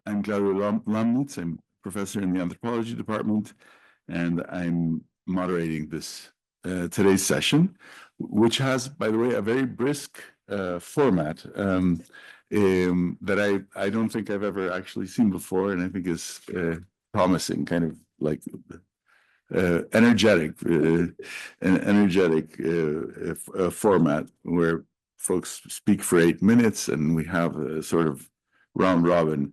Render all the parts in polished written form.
I'm Claudio Lomnitz. I'm professor in the anthropology department, and I'm moderating this today's session, which has, by the way, a very brisk format that I don't think I've ever actually seen before, and I think is promising, kind of like energetic, an energetic format where folks speak for 8 minutes, and we have a sort of round robin.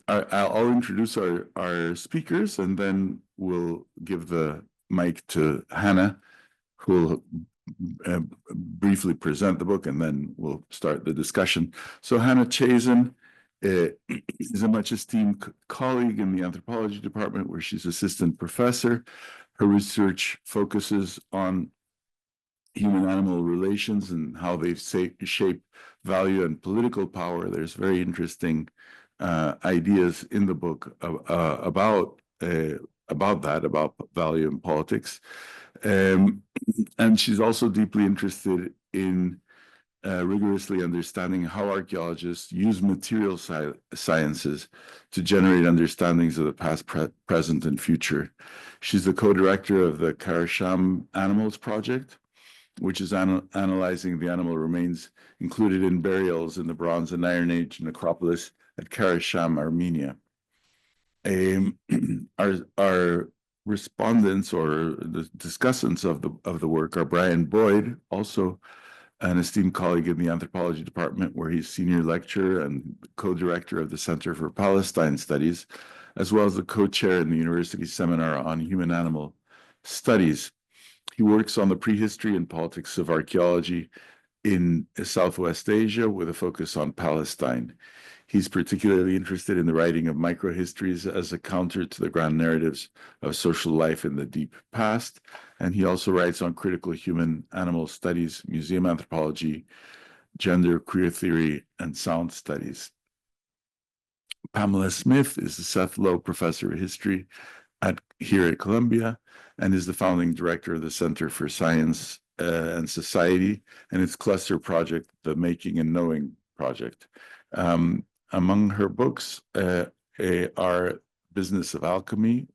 I'll introduce our speakers, and then we'll give the mic to Hannah, who will briefly present the book, and then we'll start the discussion. So Hannah Chazin is a much esteemed colleague in the anthropology department, where she's assistant professor. Her research focuses on human-animal relations and how they shape value and political power. There's very interesting ideas in the book about value and politics. And she's also deeply interested in rigorously understanding how archaeologists use material sciences to generate understandings of the past, present, and future. She's the co-director of the Karasham Animals Project, which is analyzing the animal remains included in burials in the Bronze and Iron Age necropolis at Karasham, Armenia. Our respondents, or the discussants of the work, are Brian Boyd, also an esteemed colleague in the anthropology department, where he's senior lecturer and co-director of the Center for Palestine Studies, as well as the co-chair in the university seminar on human-animal studies. He works on the prehistory and politics of archaeology in Southwest Asia, with a focus on Palestine. He's particularly interested in the writing of microhistories as a counter to the grand narratives of social life in the deep past. And he also writes on critical human-animal studies, museum anthropology, gender, queer theory, and sound studies. Pamela Smith is the Seth Low Professor of History here at Columbia, and is the founding director of the Center for Science and Society and its cluster project, the Making and Knowing Project. Among her books are Business of Alchemy,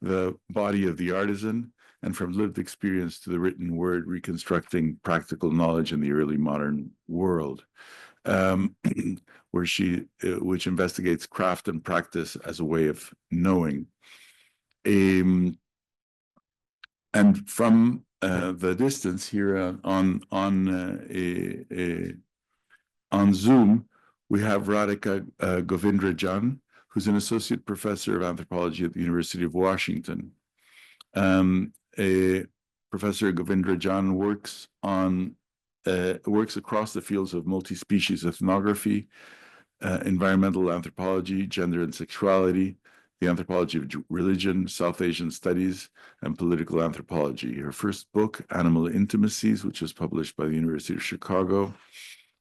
The Body of the Artisan, and From Lived Experience to the Written Word, Reconstructing Practical Knowledge in the Early Modern World, which investigates craft and practice as a way of knowing. And from the distance here on Zoom, we have Radhika Govindrajan, who's an associate professor of anthropology at the University of Washington. Professor Govindrajan works across the fields of multi-species ethnography, environmental anthropology, gender and sexuality, the anthropology of religion, South Asian studies, and political anthropology. Her first book, Animal Intimacies, which was published by the University of Chicago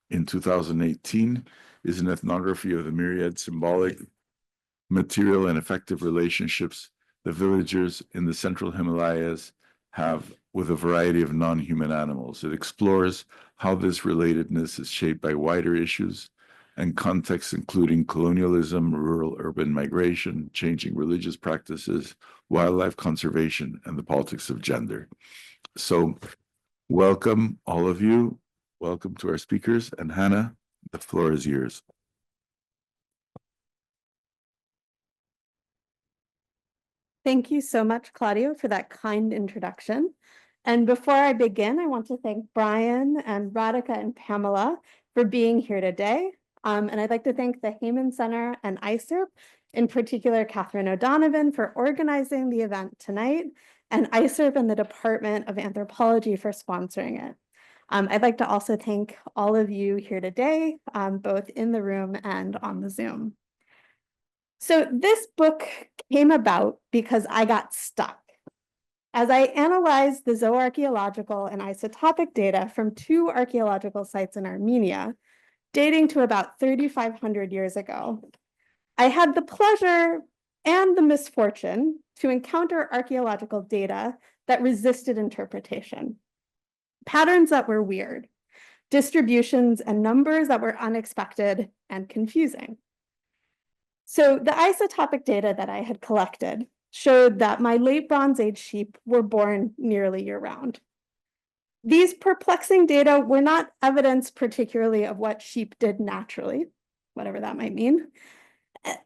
in 2018, is an ethnography of the myriad symbolic, material, and effective relationships the villagers in the central Himalayas have with a variety of non-human animals. It explores how this relatedness is shaped by wider issues and contexts, including colonialism, rural-urban migration, changing religious practices, wildlife conservation, and the politics of gender. So welcome, all of you. Welcome to our speakers. And Hannah, the floor is yours. Thank you so much, Claudio, for that kind introduction. And before I begin, I want to thank Brian and Radhika and Pamela for being here today. And I'd like to thank the Heyman Center and ICERP, in particular, Catherine O'Donovan, for organizing the event tonight, and ICERP and the Department of Anthropology for sponsoring it. I'd like to also thank all of you here today, both in the room and on the Zoom. So this book came about because I got stuck. As I analyzed the zooarchaeological and isotopic data from 2 archaeological sites in Armenia, dating to about 3,500 years ago, I had the pleasure and the misfortune to encounter archaeological data that resisted interpretation. Patterns that were weird, distributions and numbers that were unexpected and confusing. So the isotopic data that I had collected showed that my late Bronze Age sheep were born nearly year-round. These perplexing data were not evidence particularly of what sheep did naturally, whatever that might mean,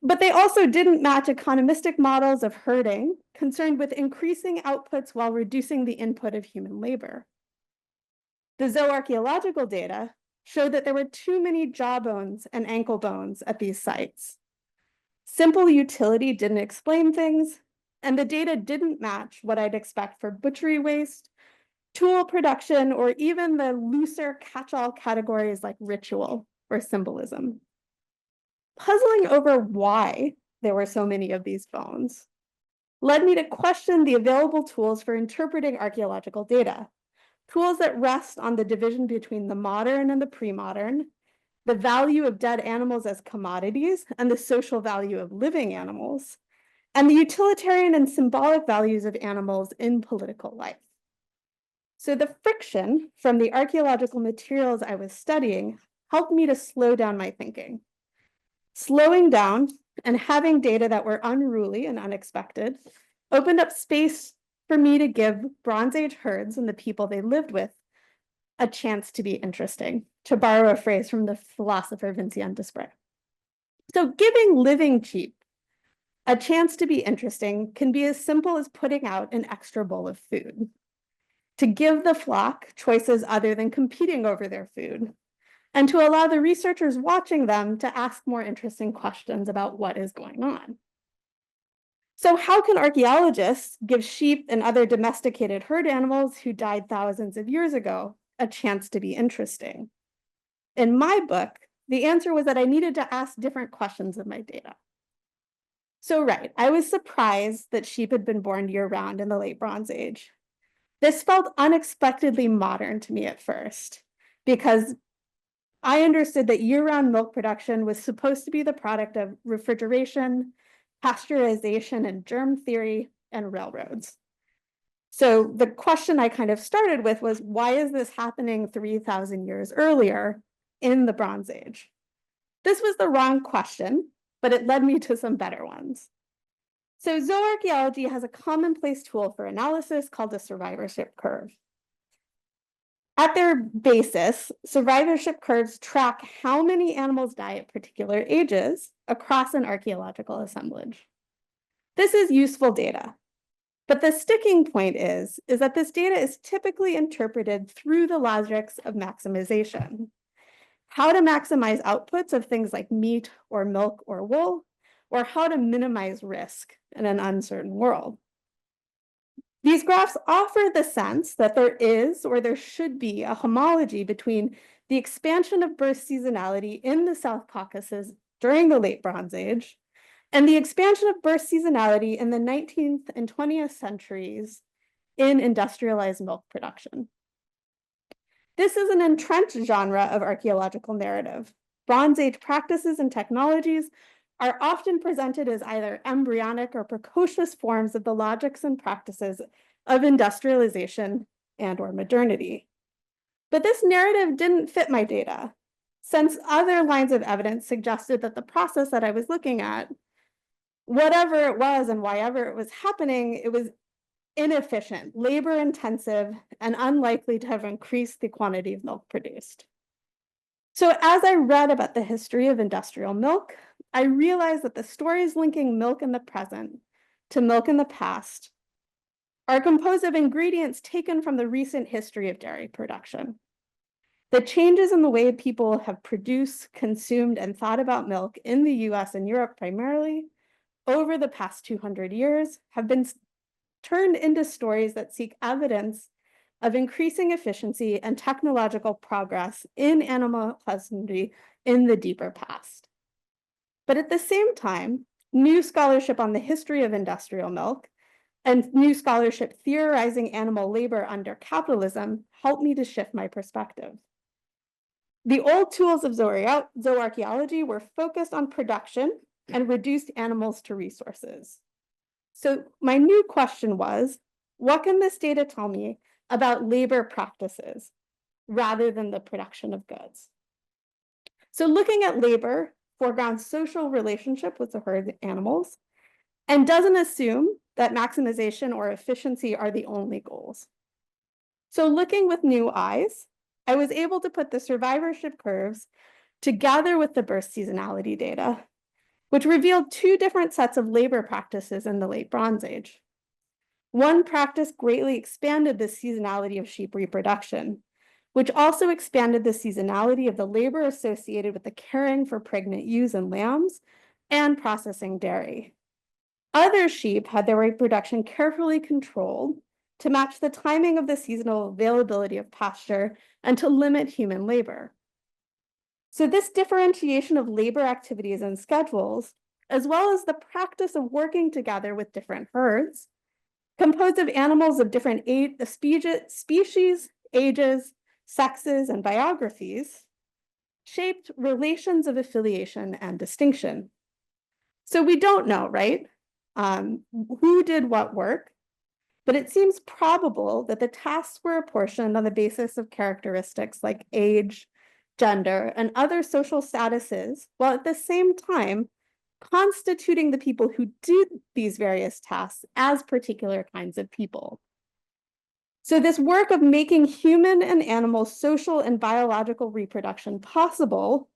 but they also didn't match economistic models of herding concerned with increasing outputs while reducing the input of human labor. The zooarchaeological data showed that there were too many jawbones and ankle bones at these sites. Simple utility didn't explain things, and the data didn't match what I'd expect for butchery waste, tool production, or even the looser catch-all categories like ritual or symbolism. Puzzling over why there were so many of these bones led me to question the available tools for interpreting archaeological data, tools that rest on the division between the modern and the pre-modern, the value of dead animals as commodities and the social value of living animals, and the utilitarian and symbolic values of animals in political life. So the friction from the archaeological materials I was studying helped me to slow down my thinking. Slowing down and having data that were unruly and unexpected opened up space for me to give Bronze Age herds and the people they lived with a chance to be interesting, to borrow a phrase from the philosopher Vincent Desprez. So giving living sheep a chance to be interesting can be as simple as putting out an extra bowl of food, to give the flock choices other than competing over their food, and to allow the researchers watching them to ask more interesting questions about what is going on. So how can archaeologists give sheep and other domesticated herd animals who died thousands of years ago a chance to be interesting? In my book, the answer was that I needed to ask different questions of my data. So right, I was surprised that sheep had been born year-round in the late Bronze Age. This felt unexpectedly modern to me at first, because I understood that year-round milk production was supposed to be the product of refrigeration, pasteurization, and germ theory, and railroads. So the question I kind of started with was, why is this happening 3,000 years earlier in the Bronze Age? This was the wrong question, but it led me to some better ones. So zooarchaeology has a commonplace tool for analysis called a survivorship curve. At their basis, survivorship curves track how many animals die at particular ages across an archaeological assemblage. This is useful data, but the sticking point is that this data is typically interpreted through the logics of maximization. How to maximize outputs of things like meat or milk or wool, or how to minimize risk in an uncertain world. These graphs offer the sense that there is or there should be a homology between the expansion of birth seasonality in the South Caucasus during the late Bronze Age and the expansion of birth seasonality in the 19th and 20th centuries in industrialized milk production. This is an entrenched genre of archaeological narrative. Bronze Age practices and technologies are often presented as either embryonic or precocious forms of the logics and practices of industrialization and/or modernity. But this narrative didn't fit my data, since other lines of evidence suggested that the process that I was looking at, whatever it was and whyever it was happening, it was inefficient, labor-intensive, and unlikely to have increased the quantity of milk produced. So as I read about the history of industrial milk, I realized that the stories linking milk in the present to milk in the past are composed of ingredients taken from the recent history of dairy production. The changes in the way people have produced, consumed, and thought about milk in the US and Europe primarily over the past 200 years have been turned into stories that seek evidence of increasing efficiency and technological progress in animal husbandry in the deeper past. But at the same time, new scholarship on the history of industrial milk and new scholarship theorizing animal labor under capitalism helped me to shift my perspective. The old tools of zooarchaeology were focused on production and reduced animals to resources. So my new question was, what can this data tell me about labor practices rather than the production of goods? So looking at labor foregrounds social relationship with the herd animals, and doesn't assume that maximization or efficiency are the only goals. So looking with new eyes, I was able to put the survivorship curves together with the birth seasonality data, which revealed two different sets of labor practices in the late Bronze Age. One practice greatly expanded the seasonality of sheep reproduction, which also expanded the seasonality of the labor associated with the caring for pregnant ewes and lambs and processing dairy. Other sheep had their reproduction carefully controlled to match the timing of the seasonal availability of pasture and to limit human labor. So this differentiation of labor activities and schedules, as well as the practice of working together with different herds, composed of animals of different species, ages, sexes, and biographies, shaped relations of affiliation and distinction. So we don't know, right, who did what work, but it seems probable that the tasks were apportioned on the basis of characteristics like age, gender, and other social statuses, while at the same time constituting the people who did these various tasks as particular kinds of people. So this work of making human and animal social and biological reproduction possible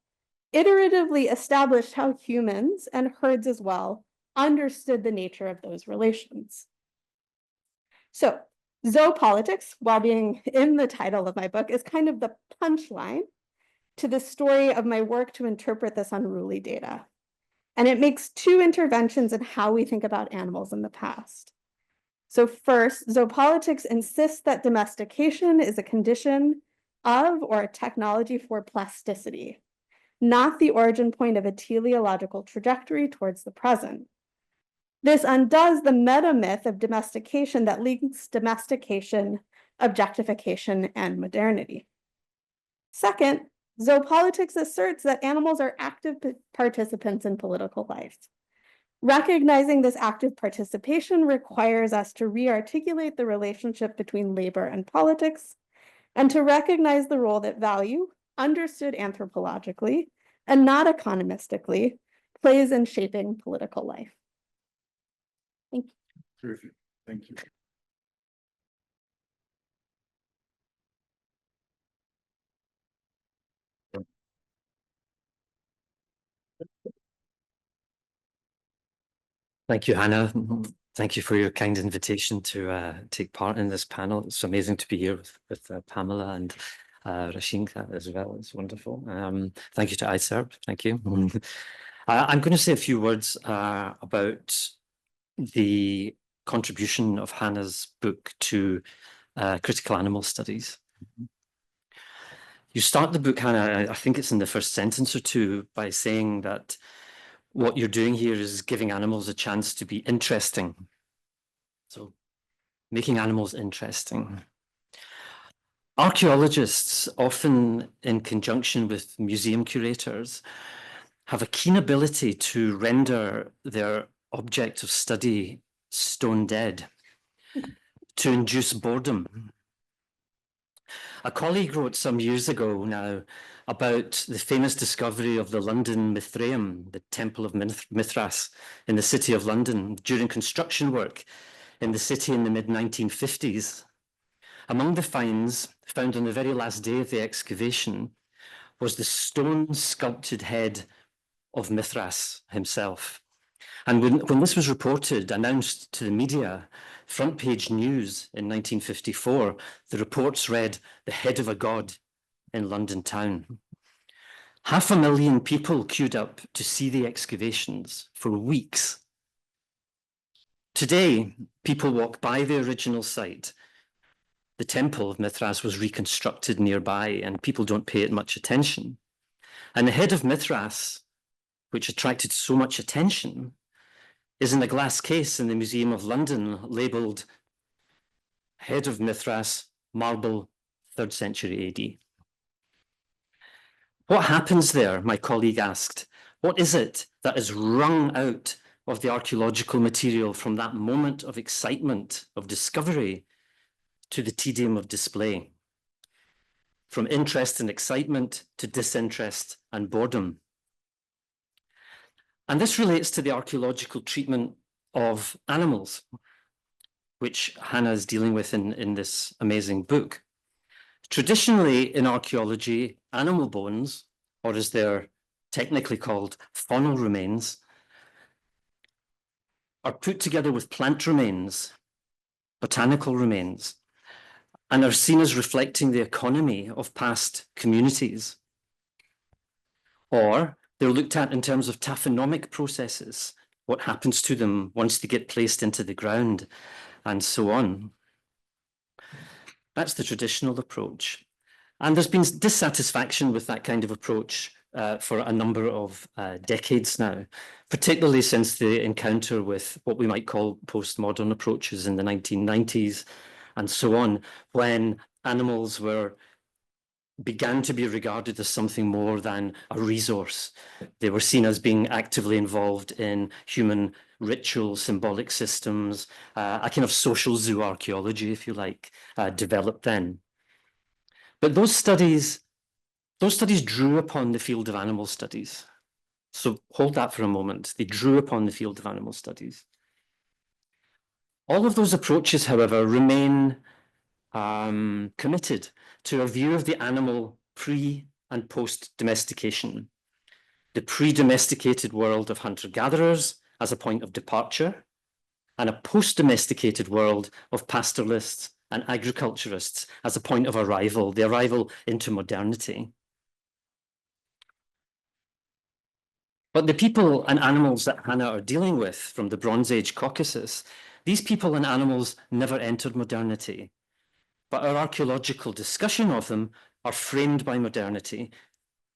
iteratively established how humans, and herds as well, understood the nature of those relations. So zoopolitics, while being in the title of my book, is kind of the punchline to the story of my work to interpret this unruly data. And it makes two interventions in how we think about animals in the past. So first, zoopolitics insists that domestication is a condition of or a technology for plasticity, not the origin point of a teleological trajectory towards the present. This undoes the meta myth of domestication that links domestication, objectification, and modernity. Second, zoopolitics asserts that animals are active participants in political life. Recognizing this active participation requires us to re-articulate the relationship between labor and politics, and to recognize the role that value, understood anthropologically and not economistically, plays in shaping political life. Thank you. Terrific. Thank you. Thank you, Hannah. Thank you for your kind invitation to take part in this panel. It's amazing to be here with Pamela and Rashinka as well. It's wonderful. Thank you to ICERP. Thank you. I'm going to say a few words about the contribution of Hannah's book to critical animal studies. You start the book, Hannah, I think it's in the first sentence or two, by saying that what you're doing here is giving animals a chance to be interesting. So making animals interesting. Archaeologists, often in conjunction with museum curators, have a keen ability to render their object of study stone dead, to induce boredom. A colleague wrote some years ago now about the famous discovery of the London Mithraeum, the Temple of Mithras in the city of London, during construction work in the city in the mid-1950s. Among the finds found on the very last day of the excavation was the stone sculpted head of Mithras himself. And when this was reported, announced to the media, front page news in 1954, the reports read, "The head of a god in London town." 500,000 people queued up to see the excavations for weeks. Today, people walk by the original site. The temple of Mithras was reconstructed nearby, and people don't pay it much attention. And the head of Mithras, which attracted so much attention, is in a glass case in the Museum of London, labelled Head of Mithras, Marble, 3rd century AD. What happens there, my colleague asked? What is it that is wrung out of the archaeological material from that moment of excitement, of discovery, to the tedium of display? From interest and excitement to disinterest and boredom. And this relates to the archaeological treatment of animals, which Hannah is dealing with in this amazing book. Traditionally, in archaeology, animal bones, or as they're technically called, faunal remains, are put together with plant remains, botanical remains, and are seen as reflecting the economy of past communities. Or they're looked at in terms of taphonomic processes, what happens to them once they get placed into the ground, and so on. That's the traditional approach. And there's been dissatisfaction with that kind of approach for a number of decades now, particularly since the encounter with what we might call postmodern approaches in the 1990s and so on, when animals began to be regarded as something more than a resource. They were seen as being actively involved in human ritual symbolic systems, a kind of social zooarchaeology, if you like, developed then. But those studies drew upon the field of animal studies. So hold that for a moment. They drew upon the field of animal studies. All of those approaches, however, remain committed to a view of the animal pre- and post-domestication. The pre-domesticated world of hunter-gatherers as a point of departure, and a post-domesticated world of pastoralists and agriculturists as a point of arrival, the arrival into modernity. But the people and animals that Hannah are dealing with from the Bronze Age Caucasus, these people and animals never entered modernity. But our archaeological discussion of them are framed by modernity,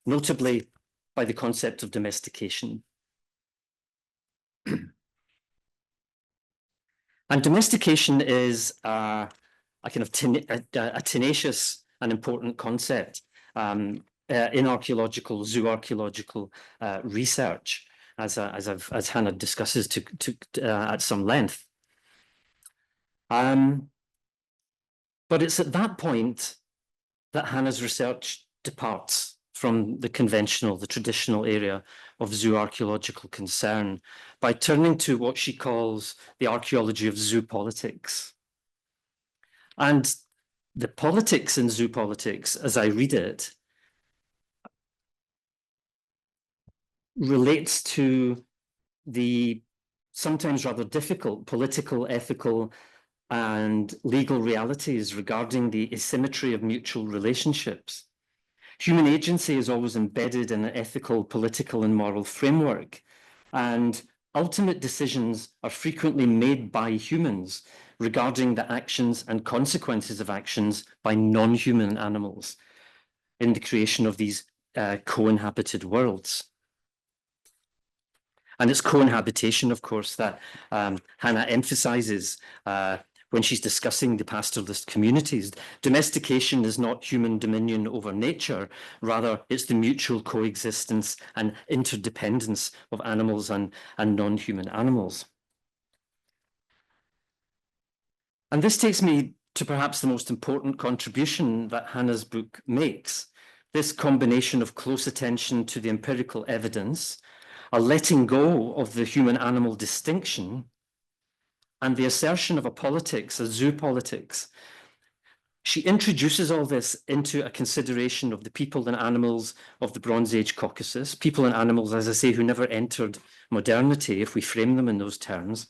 notably by the concept of domestication. And domestication is a kind of a tenacious and important concept in archaeological, zooarchaeological research, as Hannah discusses at some length. But it's at that point that Hannah's research departs from the conventional, the traditional area of zooarchaeological concern by turning to what she calls the archaeology of zoopolitics. And the politics in zoopolitics, as I read it, relates to the sometimes rather difficult political, ethical, and legal realities regarding the asymmetry of mutual relationships. Human agency is always embedded in an ethical, political, and moral framework, and ultimate decisions are frequently made by humans regarding the actions and consequences of actions by non-human animals in the creation of these co-inhabited worlds. And it's co-inhabitation, of course, that Hannah emphasizes when she's discussing the pastoralist communities. Domestication is not human dominion over nature, rather it's the mutual coexistence and interdependence of animals and non-human animals. And this takes me to perhaps the most important contribution that Hannah's book makes, this combination of close attention to the empirical evidence, a letting go of the human-animal distinction, and the assertion of a politics, a zoopolitics. She introduces all this into a consideration of the people and animals of the Bronze Age Caucasus, people and animals, as I say, who never entered modernity, if we frame them in those terms,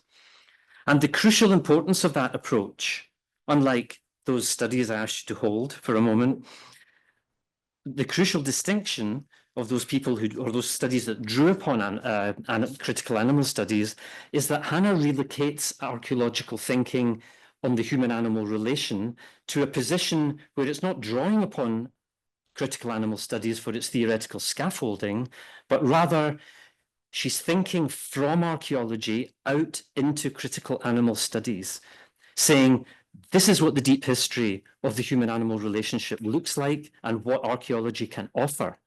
and the crucial importance of that approach, unlike those studies I asked you to hold for a moment, the crucial distinction of those people or those studies that drew upon critical animal studies is that Hannah relocates archaeological thinking on the human-animal relation to a position where it's not drawing upon critical animal studies for its theoretical scaffolding, but rather she's thinking from archaeology out into critical animal studies, saying, this is what the deep history of the human-animal relationship looks like and what archaeology can offer.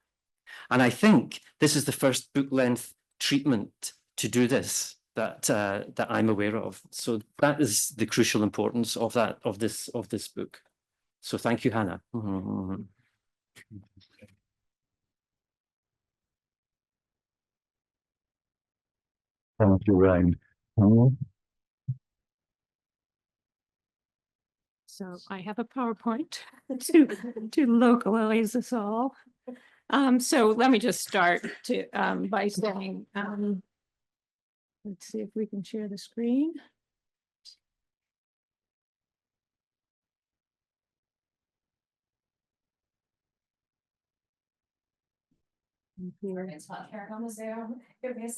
And I think this is the first book-length treatment to do this that I'm aware of. So that is the crucial importance of this book. So thank you, Hannah. Thank you, Ryan. So I have a PowerPoint to localize this all. So let me just start by saying, let's see if we can share the screen.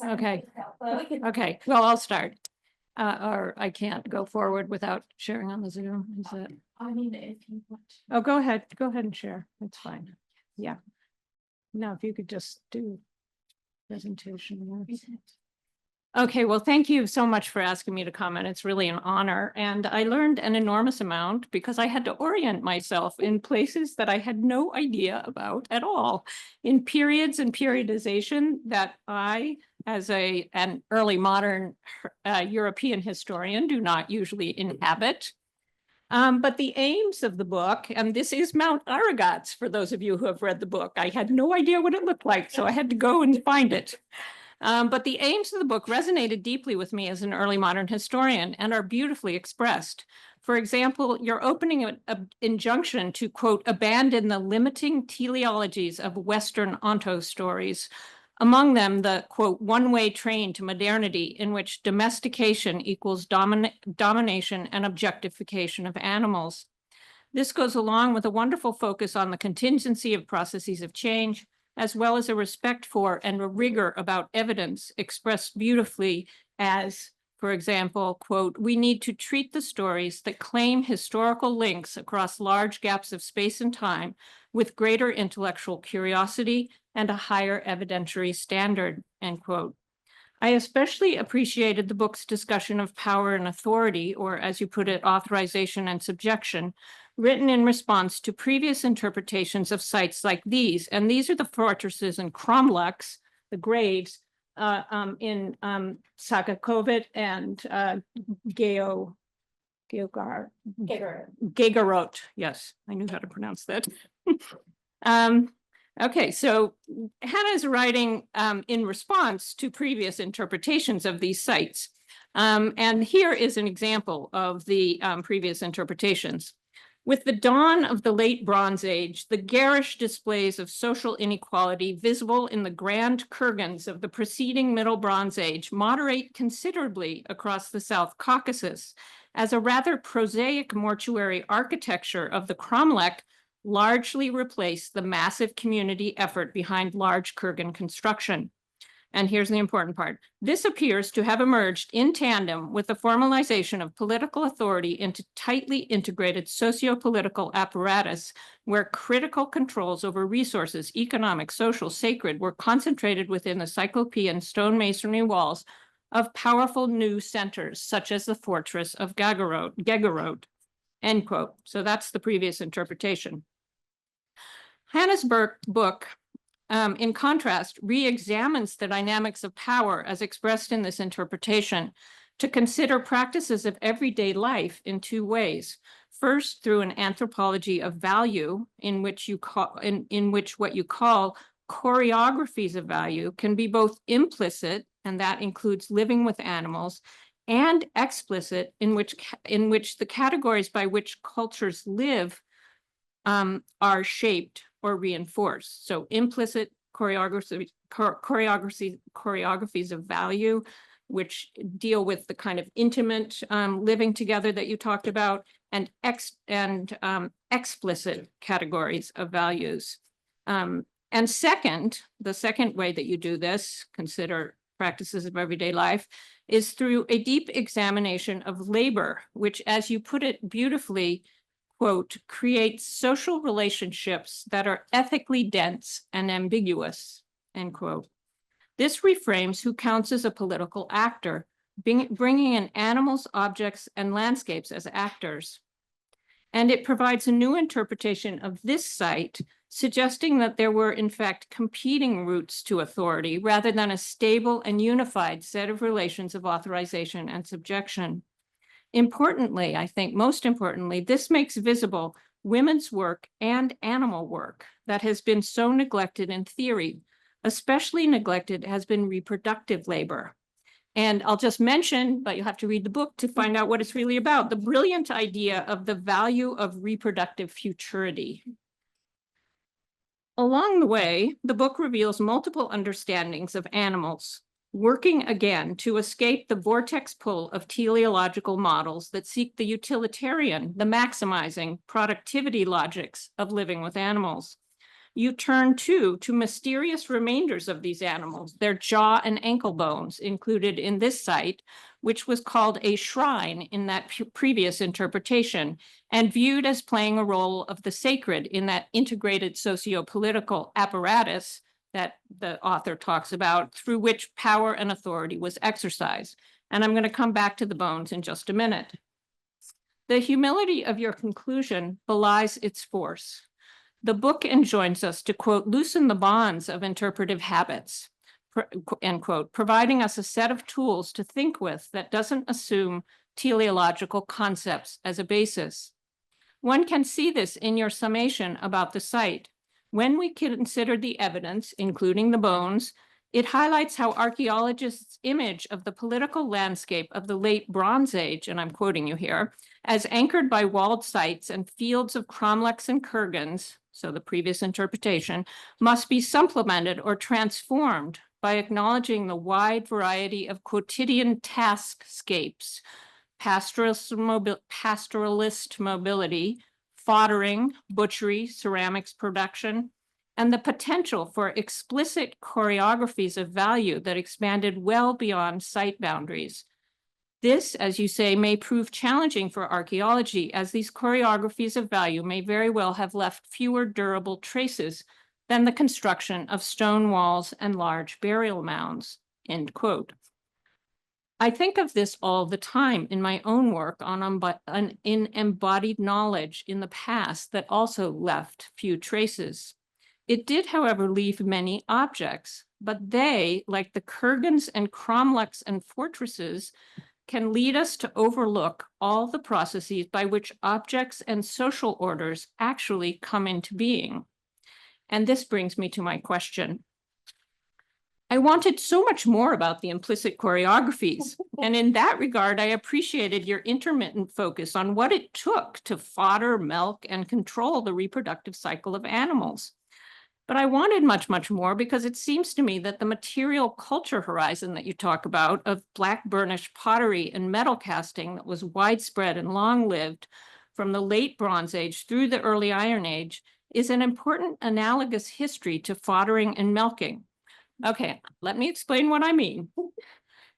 Okay. Okay, well, I'll start. Or I can't go forward without sharing on the Zoom. Is that? I mean, if you want. Oh, go ahead and share. That's fine. Yeah. Now, if you could just do presentation. Okay, well, thank you so much for asking me to comment. It's really an honor. And I learned an enormous amount because I had to orient myself in places that I had no idea about at all, in periods and periodization that I, as an early modern European historian, do not usually inhabit. But the aims of the book, and this is Mount Aragats, for those of you who have read the book. I had no idea what it looked like, so I had to go and find it. But the aims of the book resonated deeply with me as an early modern historian and are beautifully expressed. For example, your opening injunction to, quote, abandon the limiting teleologies of Western onto stories, among them the, quote, one-way train to modernity in which domestication equals domination and objectification of animals. This goes along with a wonderful focus on the contingency of processes of change, as well as a respect for and a rigor about evidence expressed beautifully as, for example, quote, we need to treat the stories that claim historical links across large gaps of space and time with greater intellectual curiosity and a higher evidentiary standard, end quote. I especially appreciated the book's discussion of power and authority, or as you put it, authorization and subjection, written in response to previous interpretations of sites like these. And these are the fortresses in Cromlech, the graves in Sakakovit and Gagarot. Yes, I knew how to pronounce that. Okay, so Hannah is writing in response to previous interpretations of these sites. And here is an example of the previous interpretations. With the dawn of the late Bronze Age, the garish displays of social inequality visible in the grand kurgans of the preceding Middle Bronze Age moderate considerably across the South Caucasus, as a rather prosaic mortuary architecture of the Cromlech largely replaced the massive community effort behind large kurgan construction. And here's the important part. This appears to have emerged in tandem with the formalization of political authority into tightly integrated socio-political apparatus where critical controls over resources, economic, social, sacred, were concentrated within the cyclopean stone masonry walls of powerful new centers, such as the fortress of Gagarot, end quote. So that's the previous interpretation. Hannah's book, in contrast, re-examines the dynamics of power as expressed in this interpretation to consider practices of everyday life in two ways. First, through an anthropology of value, in which what you call choreographies of value can be both implicit, and that includes living with animals, and explicit, in which the categories by which cultures live are shaped or reinforced. So implicit choreographies of value, which deal with the kind of intimate living together that you talked about, and explicit categories of values. And second, the second way that you do this, consider practices of everyday life, is through a deep examination of labor, which, as you put it beautifully, quote, creates social relationships that are ethically dense and ambiguous, end quote. This reframes who counts as a political actor, bringing in animals, objects, and landscapes as actors. And it provides a new interpretation of this site, suggesting that there were, in fact, competing routes to authority rather than a stable and unified set of relations of authorization and subjection. Importantly, I think most importantly, this makes visible women's work and animal work that has been so neglected in theory. Especially neglected has been reproductive labor. And I'll just mention, but you'll have to read the book to find out what it's really about, the brilliant idea of the value of reproductive futurity. Along the way, the book reveals multiple understandings of animals, working again to escape the vortex pull of teleological models that seek the utilitarian, the maximizing productivity logics of living with animals. You turn to mysterious remainders of these animals, their jaw and ankle bones included in this site, which was called a shrine in that previous interpretation and viewed as playing a role of the sacred in that integrated socio-political apparatus that the author talks about, through which power and authority was exercised. And I'm going to come back to the bones in just a minute. The humility of your conclusion belies its force. The book enjoins us to, quote, loosen the bonds of interpretive habits, end quote, providing us a set of tools to think with that doesn't assume teleological concepts as a basis. One can see this in your summation about the site. When we consider the evidence, including the bones, it highlights how archaeologists' image of the political landscape of the late Bronze Age, and I'm quoting you here, as anchored by walled sites and fields of cromlechs and kurgans, so the previous interpretation, must be supplemented or transformed by acknowledging the wide variety of quotidian taskscapes, pastoralist mobility, foddering, butchery, ceramics production, and the potential for explicit choreographies of value that expanded well beyond site boundaries. This, as you say, may prove challenging for archaeology, as these choreographies of value may very well have left fewer durable traces than the construction of stone walls and large burial mounds, end quote. I think of this all the time in my own work in embodied knowledge in the past that also left few traces. It did, however, leave many objects, but they, like the kurgans and cromlechs and fortresses, can lead us to overlook all the processes by which objects and social orders actually come into being. And this brings me to my question. I wanted so much more about the implicit choreographies, and in that regard, I appreciated your intermittent focus on what it took to fodder, milk, and control the reproductive cycle of animals. But I wanted much, much more because it seems to me that the material culture horizon that you talk about of black burnished pottery and metal casting that was widespread and long-lived from the late Bronze Age through the early Iron Age is an important analogous history to foddering and milking. Okay, let me explain what I mean.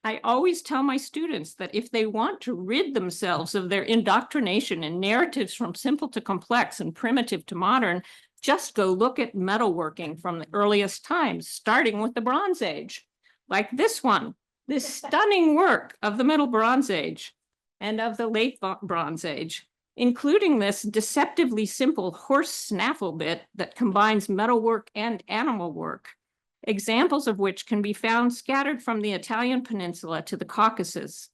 I always tell my students that if they want to rid themselves of their indoctrination in narratives from simple to complex and primitive to modern, just go look at metalworking from the earliest times, starting with the Bronze Age, like this one, this stunning work of the Middle Bronze Age and of the Late Bronze Age, including this deceptively simple horse snaffle bit that combines metalwork and animal work, examples of which can be found scattered from the Italian peninsula to the Caucasus.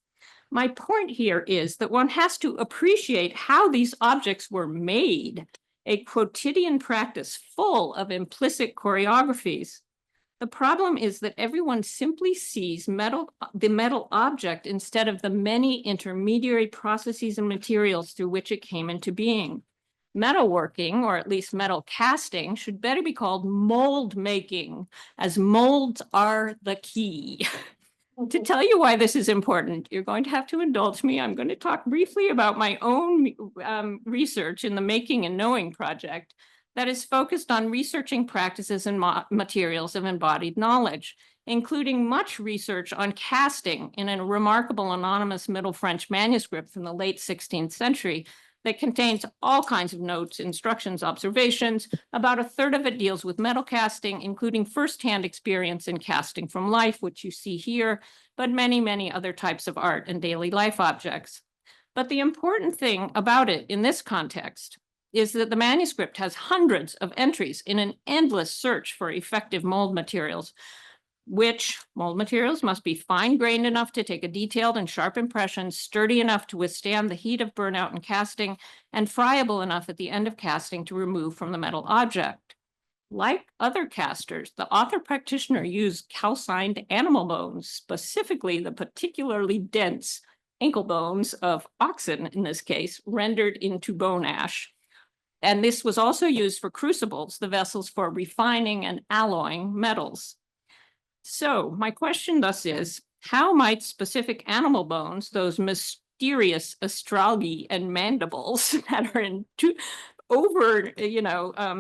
My point here is that one has to appreciate how these objects were made, a quotidian practice full of implicit choreographies. The problem is that everyone simply sees the metal object instead of the many intermediary processes and materials through which it came into being. Metalworking, or at least metal casting, should better be called mold making, as molds are the key. To tell you why this is important, you're going to have to indulge me. I'm going to talk briefly about my own research in the Making and Knowing project that is focused on researching practices and materials of embodied knowledge, including much research on casting in a remarkable anonymous Middle French manuscript from the late 16th century that contains all kinds of notes, instructions, observations. About a third of it deals with metal casting, including firsthand experience in casting from life, which you see here, but many, many other types of art and daily life objects. But the important thing about it in this context is that the manuscript has hundreds of entries in an endless search for effective mold materials, which mold materials must be fine-grained enough to take a detailed and sharp impression, sturdy enough to withstand the heat of burnout and casting, and friable enough at the end of casting to remove from the metal object. Like other casters, the author practitioner used calcined animal bones, specifically the particularly dense ankle bones of oxen, in this case, rendered into bone ash. And this was also used for crucibles, the vessels for refining and alloying metals. So my question thus is, how might specific animal bones, those mysterious astralgi and mandibles that are in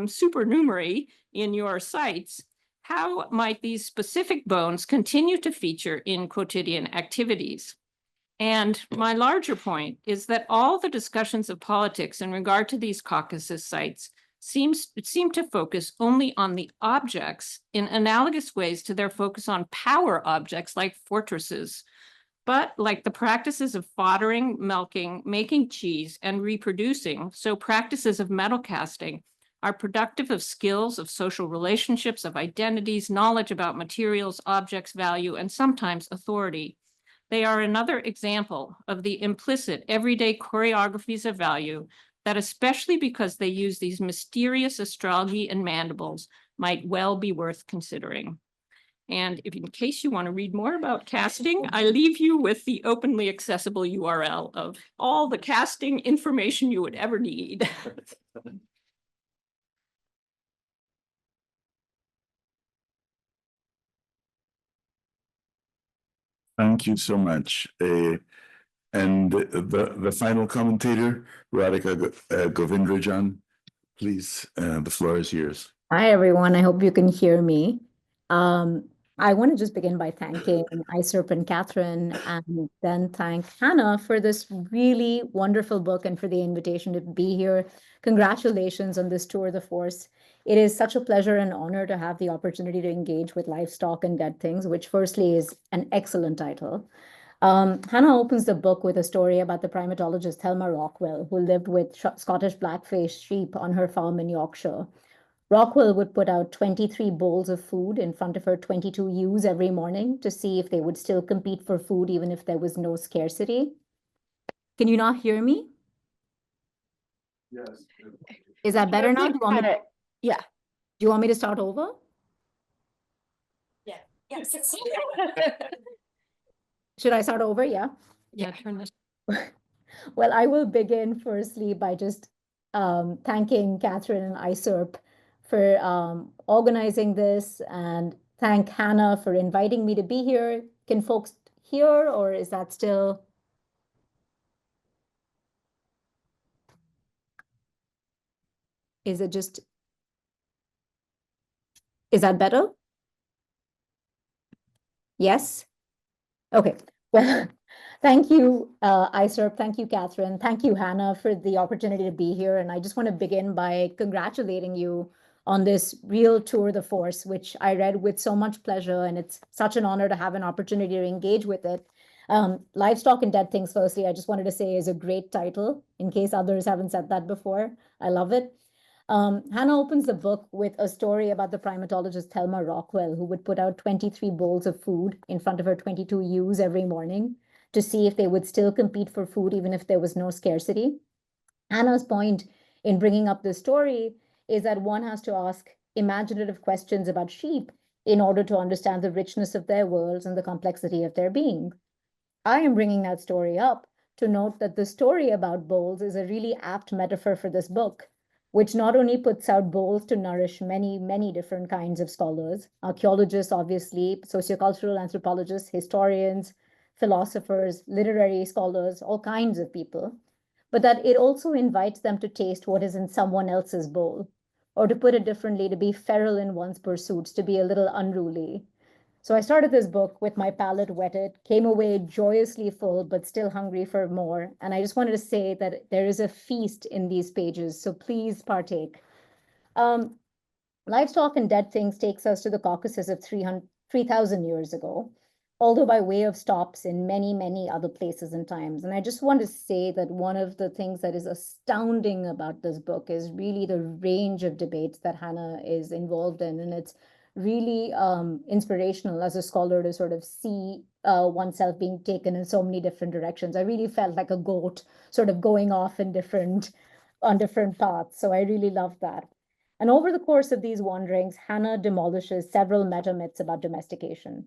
supernumerary in your sites, how might these specific bones continue to feature in quotidian activities? And my larger point is that all the discussions of politics in regard to these Caucasus sites seem to focus only on the objects in analogous ways to their focus on power objects like fortresses. But like the practices of foddering, milking, making cheese, and reproducing, so practices of metal casting are productive of skills, of social relationships, of identities, knowledge about materials, objects, value, and sometimes authority. They are another example of the implicit everyday choreographies of value that, especially because they use these mysterious astrology and mandibles, might well be worth considering. And if in case you want to read more about casting, I leave you with the openly accessible URL of all the casting information you would ever need. Thank you so much. And the final commentator, Radhika Govindrajan, please, the floor is yours. Hi, everyone. I hope you can hear me. I want to just begin by thanking Iserp and Catherine, and then thank Hannah for this really wonderful book and for the invitation to be here. Congratulations on this tour de force. It is such a pleasure and honor to have the opportunity to engage with livestock and dead things, which firstly is an excellent title. Hannah opens the book with a story about the primatologist Thelma Rockwell, who lived with Scottish black-faced sheep on her farm in Yorkshire. Rockwell would put out 23 bowls of food in front of her 22 ewes every morning to see if they would still compete for food even if there was no scarcity. Can you not hear me? Yes. Is that better now? Do Yeah. you want me to start over? Yeah. Yes. Should I start over? Yeah. Yeah, turn this. Well, I will begin firstly by just thanking Catherine and Iserp for organizing this, and thank Hannah for inviting me to be here. Can folks hear, or is that still? Is it just? Is that better? Yes? Okay. Well, thank you, Iserp. Thank you, Catherine. Thank you, Hannah, for the opportunity to be here. And I just want to begin by congratulating you on this real tour de force, which I read with so much pleasure. And it's such an honor to have an opportunity to engage with it. Livestock and Dead Things, firstly, I just wanted to say is a great title, in case others haven't said that before. I love it. Hannah opens the book with a story about the primatologist Thelma Rockwell, who would put out 23 bowls of food in front of her 22 ewes every morning to see if they would still compete for food, even if there was no scarcity. Hannah's point in bringing up this story is that one has to ask imaginative questions about sheep in order to understand the richness of their worlds and the complexity of their being. I am bringing that story up to note that the story about bowls is a really apt metaphor for this book, which not only puts out bowls to nourish many, many different kinds of scholars, archaeologists, obviously, sociocultural anthropologists, historians, philosophers, literary scholars, all kinds of people, but that it also invites them to taste what is in someone else's bowl, or to put it differently, to be feral in one's pursuits, to be a little unruly. So I started this book with my palate wetted, came away joyously full, but still hungry for more. And I just wanted to say that there is a feast in these pages, so please partake. Livestock and Dead Things takes us to the Caucasus of 3,000 years ago, although by way of stops in many, many other places and times. And I just want to say that one of the things that is astounding about this book is really the range of debates that Hannah is involved in. And it's really inspirational as a scholar to sort of see oneself being taken in so many different directions. I really felt like a goat sort of going off in on different paths. So I really love that. And over the course of these wanderings, Hannah demolishes several meta-myths about domestication.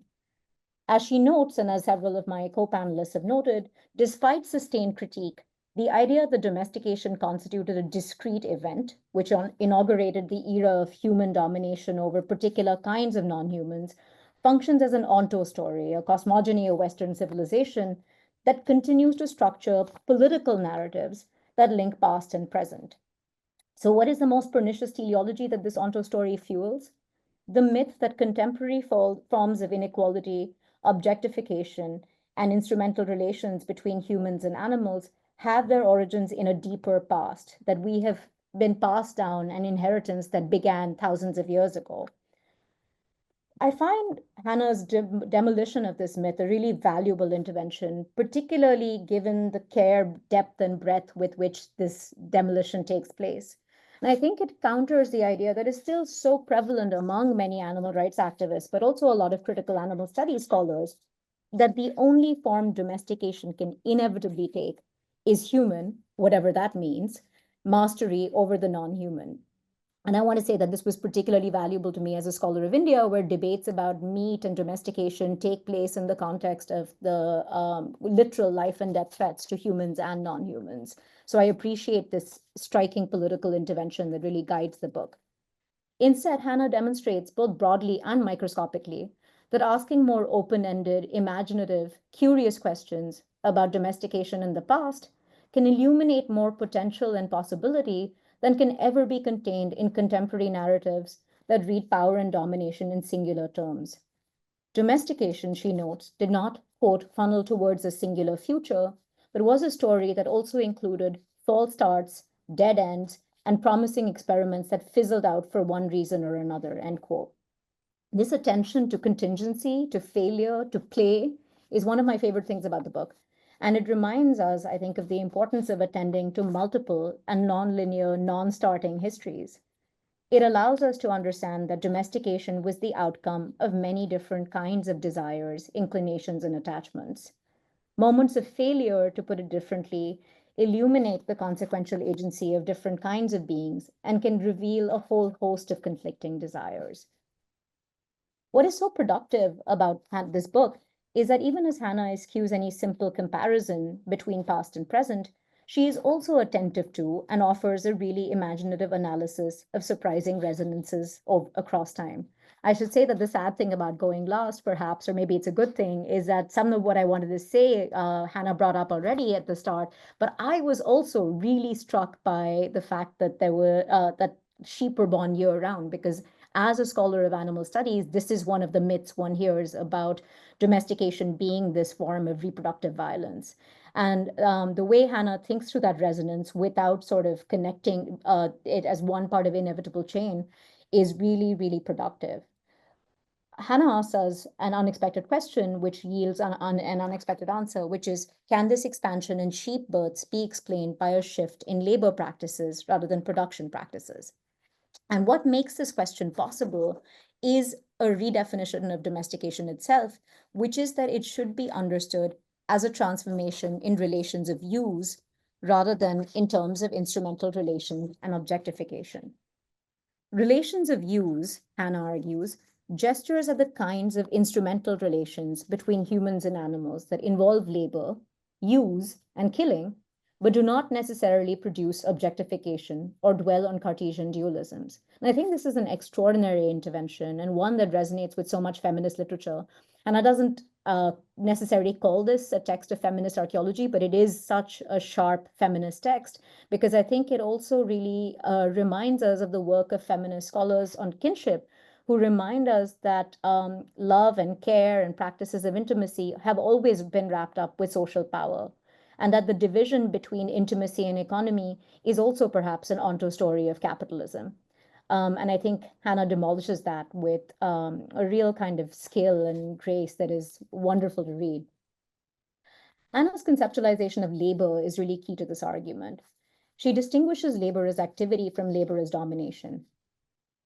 As she notes, and as several of my co-panelists have noted, despite sustained critique, the idea that domestication constituted a discrete event, which inaugurated the era of human domination over particular kinds of non-humans, functions as an onto-story, a cosmogony of Western civilization that continues to structure political narratives that link past and present. So what is the most pernicious teleology that this onto-story fuels? The myth that contemporary forms of inequality, objectification, and instrumental relations between humans and animals have their origins in a deeper past, that we have been passed down an inheritance that began thousands of years ago. I find Hannah's demolition of this myth a really valuable intervention, particularly given the care, depth, and breadth with which this demolition takes place. And I think it counters the idea that is still so prevalent among many animal rights activists, but also a lot of critical animal studies scholars, that the only form domestication can inevitably take is human, whatever that means, mastery over the non-human. And I want to say that this was particularly valuable to me as a scholar of India, where debates about meat and domestication take place in the context of the literal life and death threats to humans and non-humans. So I appreciate this striking political intervention that really guides the book. Instead, Hannah demonstrates both broadly and microscopically that asking more open-ended, imaginative, curious questions about domestication in the past can illuminate more potential and possibility than can ever be contained in contemporary narratives that read power and domination in singular terms. Domestication, she notes, did not, quote, funnel towards a singular future, but was a story that also included false starts, dead ends, and promising experiments that fizzled out for one reason or another, end quote. This attention to contingency, to failure, to play is one of my favorite things about the book. And it reminds us, I think, of the importance of attending to multiple and non-linear, non-starting histories. It allows us to understand that domestication was the outcome of many different kinds of desires, inclinations, and attachments. Moments of failure, to put it differently, illuminate the consequential agency of different kinds of beings and can reveal a whole host of conflicting desires. What is so productive about this book is that even as Hannah eschews any simple comparison between past and present, she is also attentive to and offers a really imaginative analysis of surprising resonances across time. I should say that the sad thing about going last, perhaps, or maybe it's a good thing, is that some of what I wanted to say, Hannah brought up already at the start, but I was also really struck by the fact that that sheep were born year-round, because as a scholar of animal studies, this is one of the myths one hears about domestication being this form of reproductive violence. And the way Hannah thinks through that resonance without sort of connecting it as one part of inevitable chain is really, really productive. Hannah asks us an unexpected question, which yields an unexpected answer, which is, can this expansion in sheep births be explained by a shift in labor practices rather than production practices? And what makes this question possible is a redefinition of domestication itself, which is that it should be understood as a transformation in relations of use rather than in terms of instrumental relations and objectification. Relations of use, Hannah argues, gestures are the kinds of instrumental relations between humans and animals that involve labor, use, and killing, but do not necessarily produce objectification or dwell on Cartesian dualisms. And I think this is an extraordinary intervention and one that resonates with so much feminist literature. And I doesn't necessarily call this a text of feminist archaeology, but it is such a sharp feminist text because I think it also really reminds us of the work of feminist scholars on kinship, who remind us that love and care and practices of intimacy have always been wrapped up with social power, and that the division between intimacy and economy is also perhaps an onto story of capitalism. And I think Hannah demolishes that with a real kind of skill and grace that is wonderful to read. Hannah's conceptualization of labor is really key to this argument. She distinguishes labor as activity from labor as domination.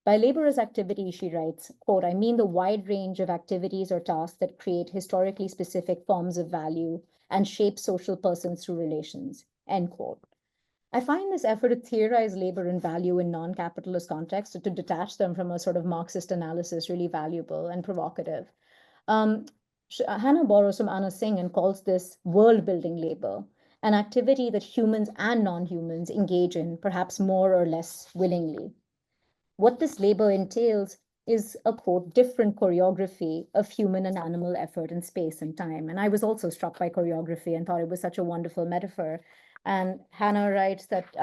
By labor as activity, she writes, quote, I mean the wide range of activities or tasks that create historically specific forms of value and shape social persons through relations, end quote. I find this effort to theorize labor and value in non-capitalist contexts, to detach them from a sort of Marxist analysis, really valuable and provocative. Hannah borrows from Anna Singh and calls this world-building labor, an activity that humans and non-humans engage in, perhaps more or less willingly. What this labor entails is a quote, different choreography of human and animal effort in space and time. And I was also struck by choreography and thought it was such a wonderful metaphor. And Hannah writes that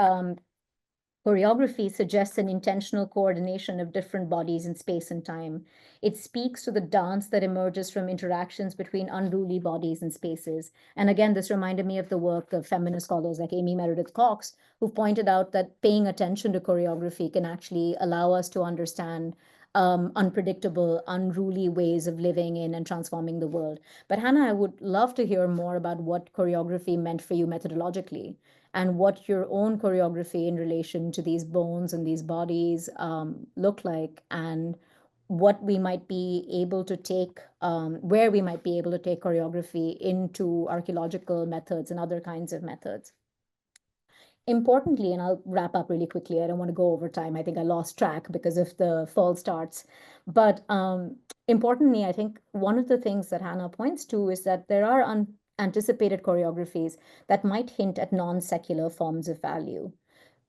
choreography suggests an intentional coordination of different bodies in space and time. It speaks to the dance that emerges from interactions between unruly bodies and spaces. And again, this reminded me of the work of feminist scholars like Amy Meredith Cox, who pointed out that paying attention to choreography can actually allow us to understand unpredictable, unruly ways of living in and transforming the world. But Hannah, I would love to hear more about what choreography meant for you methodologically, and what your own choreography in relation to these bones and these bodies look like, and what we might be able to take, where we might be able to take choreography into archaeological methods and other kinds of methods. Importantly, and I'll wrap up really quickly, I don't want to go over time. I think I lost track because of the false starts. But importantly, I think one of the things that Hannah points to is that there are anticipated choreographies that might hint at non-secular forms of value.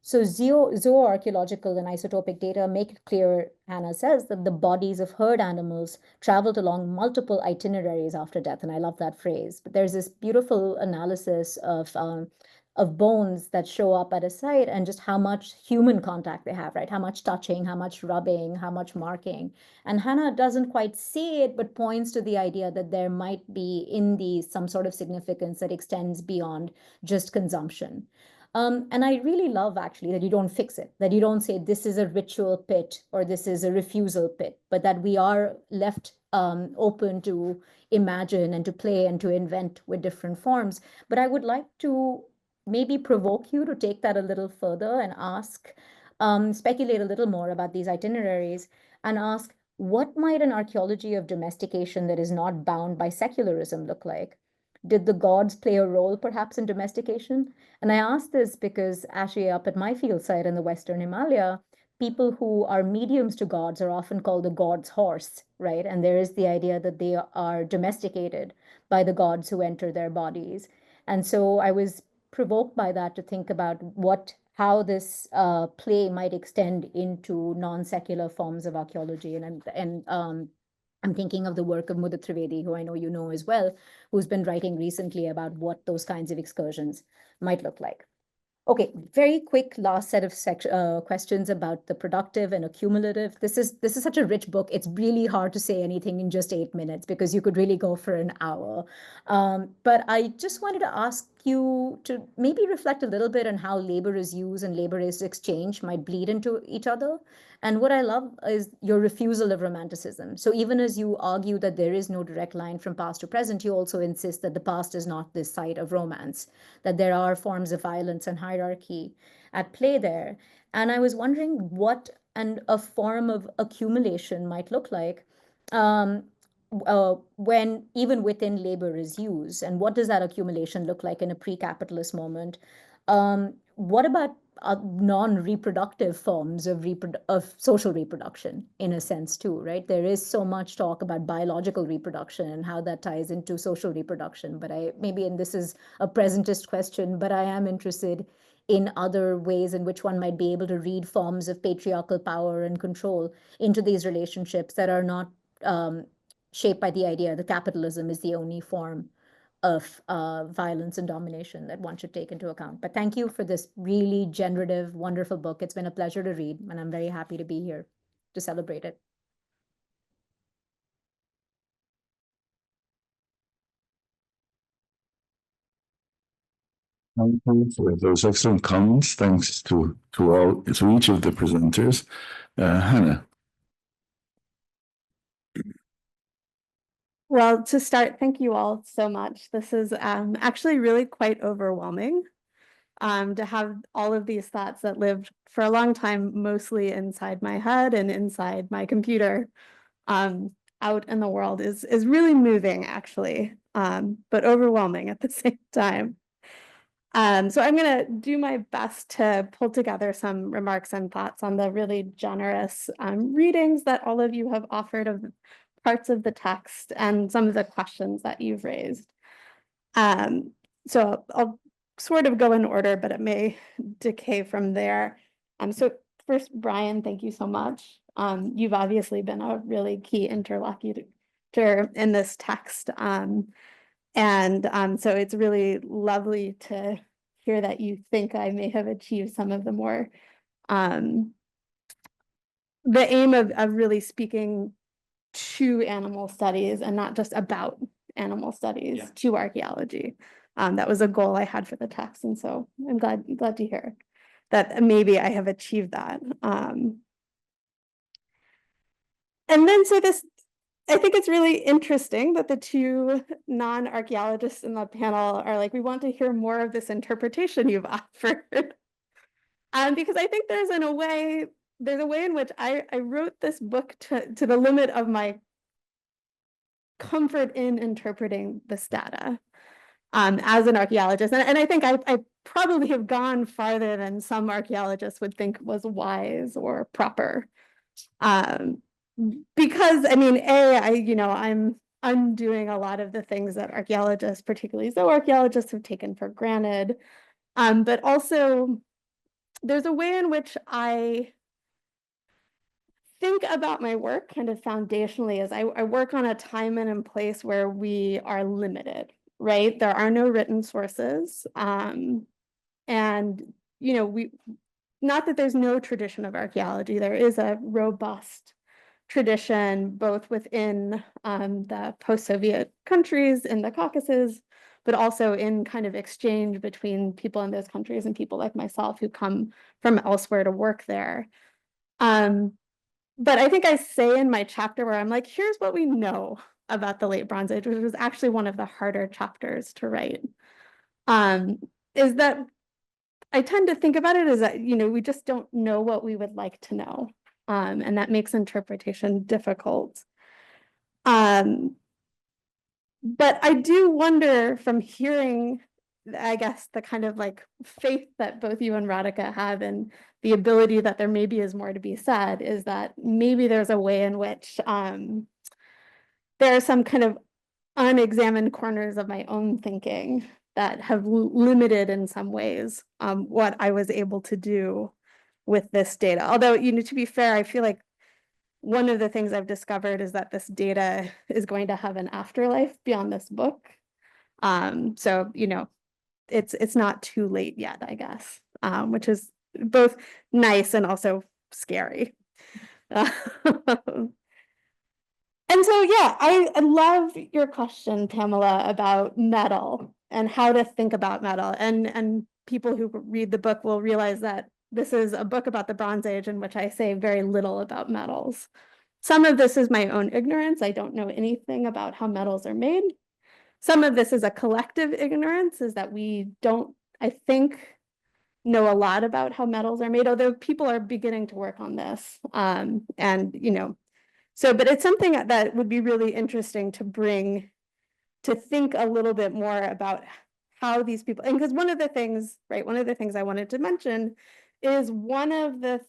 So zooarchaeological and isotopic data make it clear, Hannah says, that the bodies of herd animals traveled along multiple itineraries after death. And I love that phrase. But there's this beautiful analysis of bones that show up at a site and just how much human contact they have, right? How much touching, how much rubbing, how much marking. And Hannah doesn't quite say it, but points to the idea that there might be in these some sort of significance that extends beyond just consumption. And I really love actually that you don't fix it, that you don't say this is a ritual pit or this is a refusal pit, but that we are left open to imagine and to play and to invent with different forms. But I would like to maybe provoke you to take that a little further and ask, speculate a little more about these itineraries and ask, what might an archaeology of domestication that is not bound by secularism look like? Did the gods play a role perhaps in domestication? And I ask this because actually up at my field site in the Western Himalaya, people who are mediums to gods are often called the god's horse, right? And there is the idea that they are domesticated by the gods who enter their bodies. And so I was provoked by that to think about how this play might extend into non-secular forms of archaeology. And I'm thinking of the work of Mudit Trivedi, who I know you know as well, who's been writing recently about what those kinds of excursions might look like. Okay, very quick last set of questions about the productive and accumulative. This is such a rich book. It's really hard to say anything in just 8 minutes because you could really go for an hour. But I just wanted to ask you to maybe reflect a little bit on how labor is used and labor is exchange might bleed into each other. And what I love is your refusal of romanticism. So even as you argue that there is no direct line from past to present, you also insist that the past is not this site of romance, that there are forms of violence and hierarchy at play there. And I was wondering what a form of accumulation might look like when even within labor is used, and what does that accumulation look like in a pre-capitalist moment? What about non-reproductive forms of social reproduction in a sense too, right? There is so much talk about biological reproduction and how that ties into social reproduction, but and this is a presentist question, but I am interested in other ways in which one might be able to read forms of patriarchal power and control into these relationships that are not shaped by the idea that capitalism is the only form of violence and domination that one should take into account. But thank you for this really generative, wonderful book. It's been a pleasure to read, and I'm very happy to be here to celebrate it. Thank you for those excellent comments. Thanks to each of the presenters. Hannah. Well, to start, thank you all so much. This is actually really quite overwhelming to have all of these thoughts that lived for a long time, mostly inside my head and inside my computer, out in the world is really moving, actually, but overwhelming at the same time. So I'm going to do my best to pull together some remarks and thoughts on the really generous readings that all of you have offered of parts of the text and some of the questions that you've raised. So I'll sort of go in order, but it may decay from there. So first, Brian, thank you so much. You've obviously been a really key interlocutor in this text. So it's really lovely to hear that you think I may have achieved some of the more, the aim of really speaking to animal studies and not just about animal studies to archaeology. That was a goal I had for the text. And so I'm glad to hear that maybe I have achieved that. And then so this, I think it's really interesting that the two non-archaeologists in the panel are like, we want to hear more of this interpretation you've offered. Because I think there's a way in which I wrote this book to the limit of my comfort in interpreting this data as an archaeologist. And I think I probably have gone farther than some archaeologists would think was wise or proper. Because I mean, I'm undoing a lot of the things that archaeologists, particularly zooarchaeologists, have taken for granted. But also there's a way in which I think about my work kind of foundationally as I work on a time and a place where we are limited, right? There are no written sources. And, not that there's no tradition of archaeology, there is a robust tradition, both within the post-Soviet countries in the Caucasus, but also in kind of exchange between people in those countries and people like myself who come from elsewhere to work there. But I think I say in my chapter where I'm like, here's what we know about the late Bronze Age, which was actually one of the harder chapters to write, is that I tend to think about it as that, we just don't know what we would like to know. And that makes interpretation difficult. But I do wonder from hearing, I guess, the kind of like faith that both you and Radhika have and the ability that there maybe is more to be said, is that maybe there's a way in which there are some kind of unexamined corners of my own thinking that have limited in some ways what I was able to do with this data. Although, to be fair, I feel like one of the things I've discovered is that this data is going to have an afterlife beyond this book. So, it's not too late yet, I guess, which is both nice and also scary. And so, yeah, I love your question, Pamela, about metal and how to think about metal. And people who read the book will realize that this is a book about the Bronze Age in which I say very little about metals. Some of this is my own ignorance. I don't know anything about how metals are made. Some of this is a collective ignorance, is that we don't, I think, know a lot about how metals are made, although people are beginning to work on this. But it's something that would be really interesting to bring, to think a little bit more about how these people, and because one of the things I wanted to mention is one of the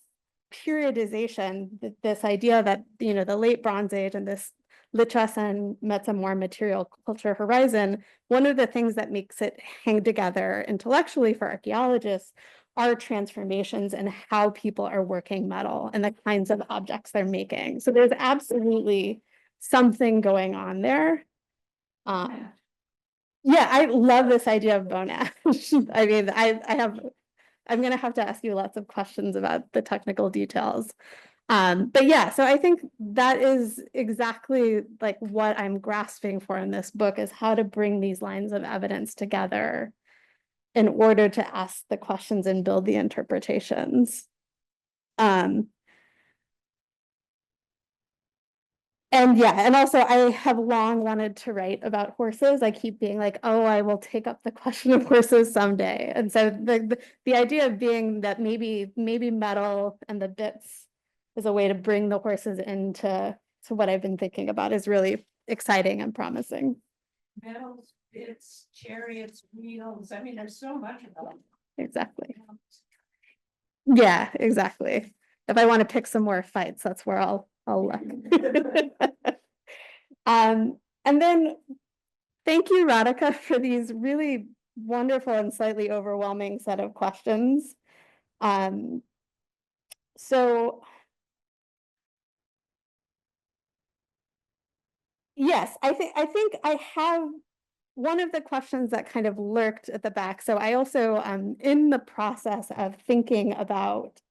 periodization, this idea that, the late Bronze Age and this Lichess and Metamor material culture horizon, one of the things that makes it hang together intellectually for archaeologists are transformations and how people are working metal and the kinds of objects they're making. So there's absolutely something going on there. Yeah, I love this idea of bone ash. I mean, I'm going to have to ask you lots of questions about the technical details. But yeah, so I think that is exactly like what I'm grasping for in this book, is how to bring these lines of evidence together in order to ask the questions and build the interpretations. And yeah, and also I have long wanted to write about horses. I keep being like, oh, I will take up the question of horses someday. And so the idea of being that maybe metal and the bits is a way to bring the horses into what I've been thinking about is really exciting and promising. metals, bits, chariots, wheels. I mean, there's so much of them. Exactly. Yeah, exactly. If I want to pick some more fights, that's where I'll look. And then thank you, Radhika, for these really wonderful and slightly overwhelming set of questions. So yes, I think I have one of the questions that kind of lurked at the back. So I also in the process of thinking about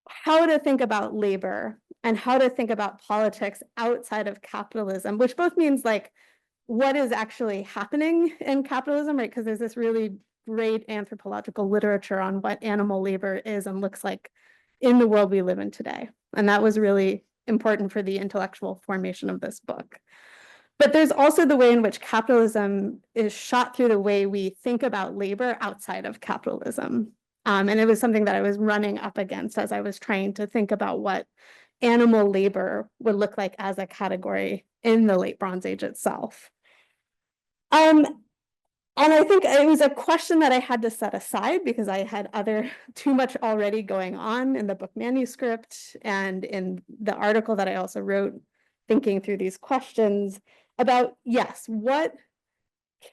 how to think about labor and how to think about politics outside of capitalism, which both means like what is actually happening in capitalism, right? Because there's this really great anthropological literature on what animal labor is and looks like in the world we live in today. And that was really important for the intellectual formation of this book. But there's also the way in which capitalism is shot through the way we think about labor outside of capitalism. And it was something that I was running up against as I was trying to think about what animal labor would look like as a category in the late Bronze Age itself. And I think it was a question that I had to set aside because I had too much already going on in the book manuscript and in the article that I also wrote, thinking through these questions about, yes, what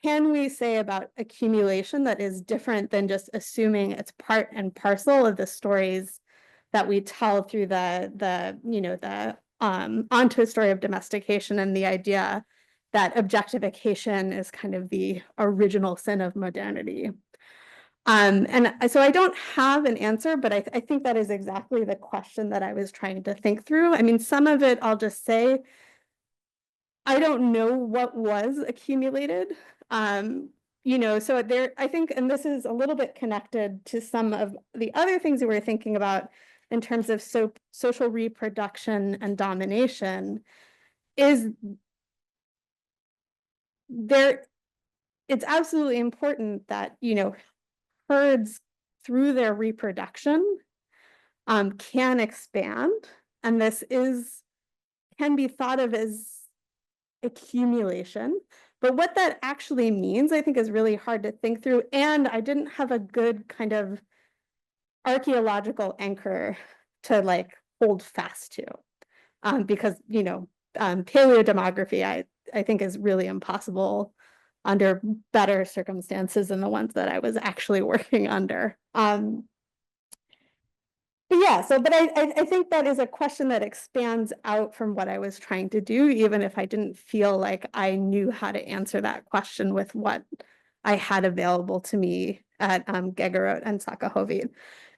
can we say about accumulation that is different than just assuming it's part and parcel of the stories that we tell through the onto story of domestication and the idea that objectification is kind of the original sin of modernity. And so I don't have an answer, but I think that is exactly the question that I was trying to think through. I mean, some of it I'll just say, I don't know what was accumulated. So there, I think, and this is a little bit connected to some of the other things that we're thinking about in terms of social reproduction and domination, is it's absolutely important that, herds through their reproduction can expand. And this can be thought of as accumulation. But what that actually means, I think, is really hard to think through. And I didn't have a good kind of archaeological anchor to like hold fast to. Because, paleodemography, I think is really impossible under better circumstances than the ones that I was actually working under. But yeah, but I think that is a question that expands out from what I was trying to do, even if I didn't feel like I knew how to answer that question with what I had available to me at Gegerot and Sakahovid.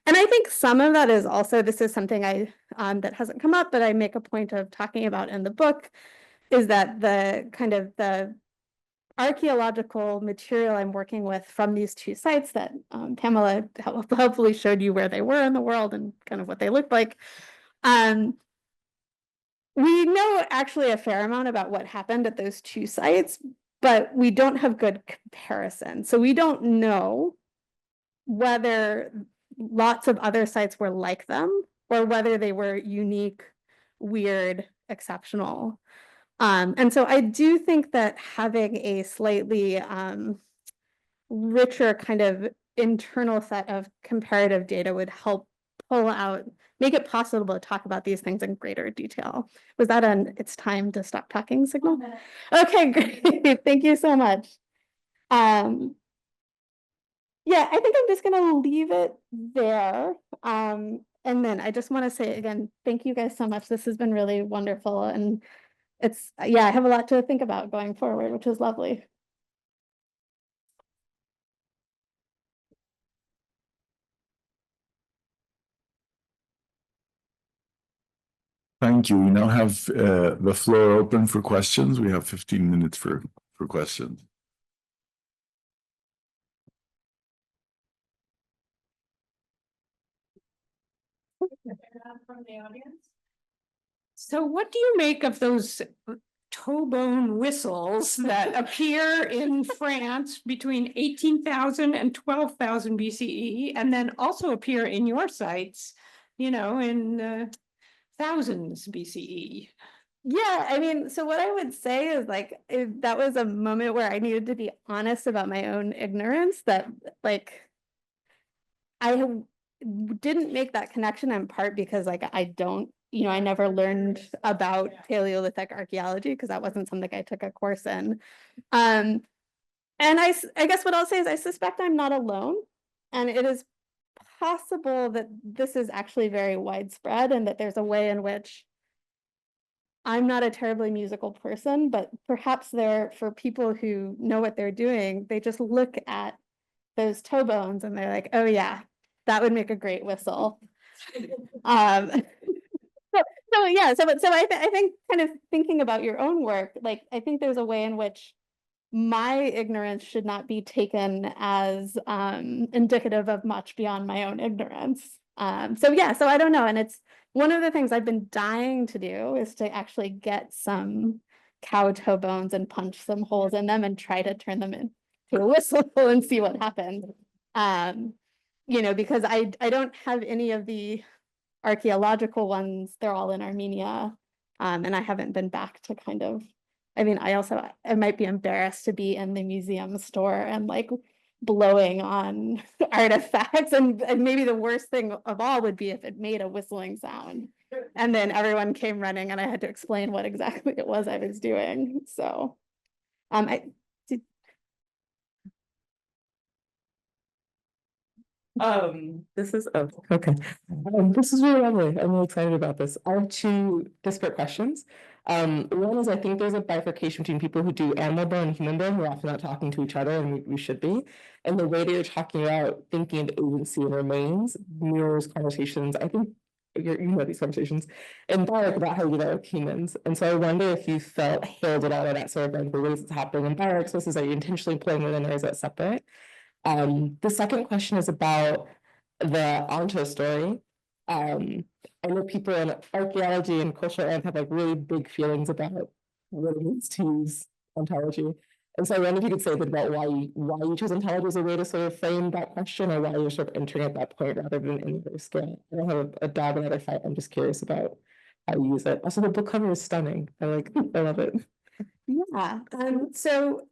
And I think some of that is also, this is something that hasn't come up, but I make a point of talking about in the book, is that the archaeological material I'm working with from these two sites that Pamela hopefully showed you where they were in the world and kind of what they looked like. We know actually a fair amount about what happened at those two sites, but we don't have good comparison. So we don't know whether lots of other sites were like them or whether they were unique, weird, exceptional. And so I do think that having a slightly richer kind of internal set of comparative data would help make it possible to talk about these things in greater detail. Was that it's time to stop talking signal? Okay, great. Thank you so much. Yeah, I think I'm just gonna leave it there. And then I just want to say again, thank you guys so much. This has been really wonderful. And I have a lot to think about going forward, which is lovely. Thank you. We now have the floor open for questions. We have 15 minutes for questions. From the audience. So what do you make of those toe bone whistles that appear in France between 18,000 and 12,000 BCE, and then also appear in your sites, in thousands BCE? Yeah, I mean, so what I would say is like, if that was a moment where I needed to be honest about my own ignorance, that like didn't make that connection in part because like I don't, I never learned about Paleolithic archaeology because that wasn't something I took a course in. And I guess what I'll say is I suspect I'm not alone, and it is possible that this is actually very widespread and that there's a way in which I'm not a terribly musical person, but perhaps for people who know what they're doing, they just look at those toe bones and they're like, oh yeah, that would make a great whistle. um, so I think kind of thinking about your own work, like I think there's a way in which my ignorance should not be taken as indicative of much beyond my own ignorance. So I don't know. And it's one of the things I've been dying to do is to actually get some cow toe bones and punch some holes in them and try to turn them into a whistle and see what happens. Because I don't have any of the archaeological ones. They're all in Armenia. And I haven't been back to kind of, I mean, I might be embarrassed to be in the museum store and like blowing on artifacts. And maybe the worst thing of all would be if it made a whistling sound. And then everyone came running and I had to explain what exactly it was I was doing. So this is okay. This is really lovely. I'm really excited about this. I have two disparate questions. One is I think there's a bifurcation between people who do animal bone and human bone. We're often not talking to each other, and we should be. And the way that you're talking about thinking of agency and remains mirrors conversations. I think you know these conversations and Barak about how you develop humans. And so I wonder if you felt held at all of that sort of like the ways it's happening in Barak's versus are you intentionally playing within or is that separate? The second question is about the Onto story. I know people in archaeology and cultural art have like really big feelings about what it means to use ontology. And so I wonder if you could say a bit about why you chose ontology as a way to sort of frame that question or why you're sort of entering at that point rather than in the scale. I don't have a dog in other fight. I'm just curious about how you use it. Also, the book cover is stunning. I love it. Yeah. So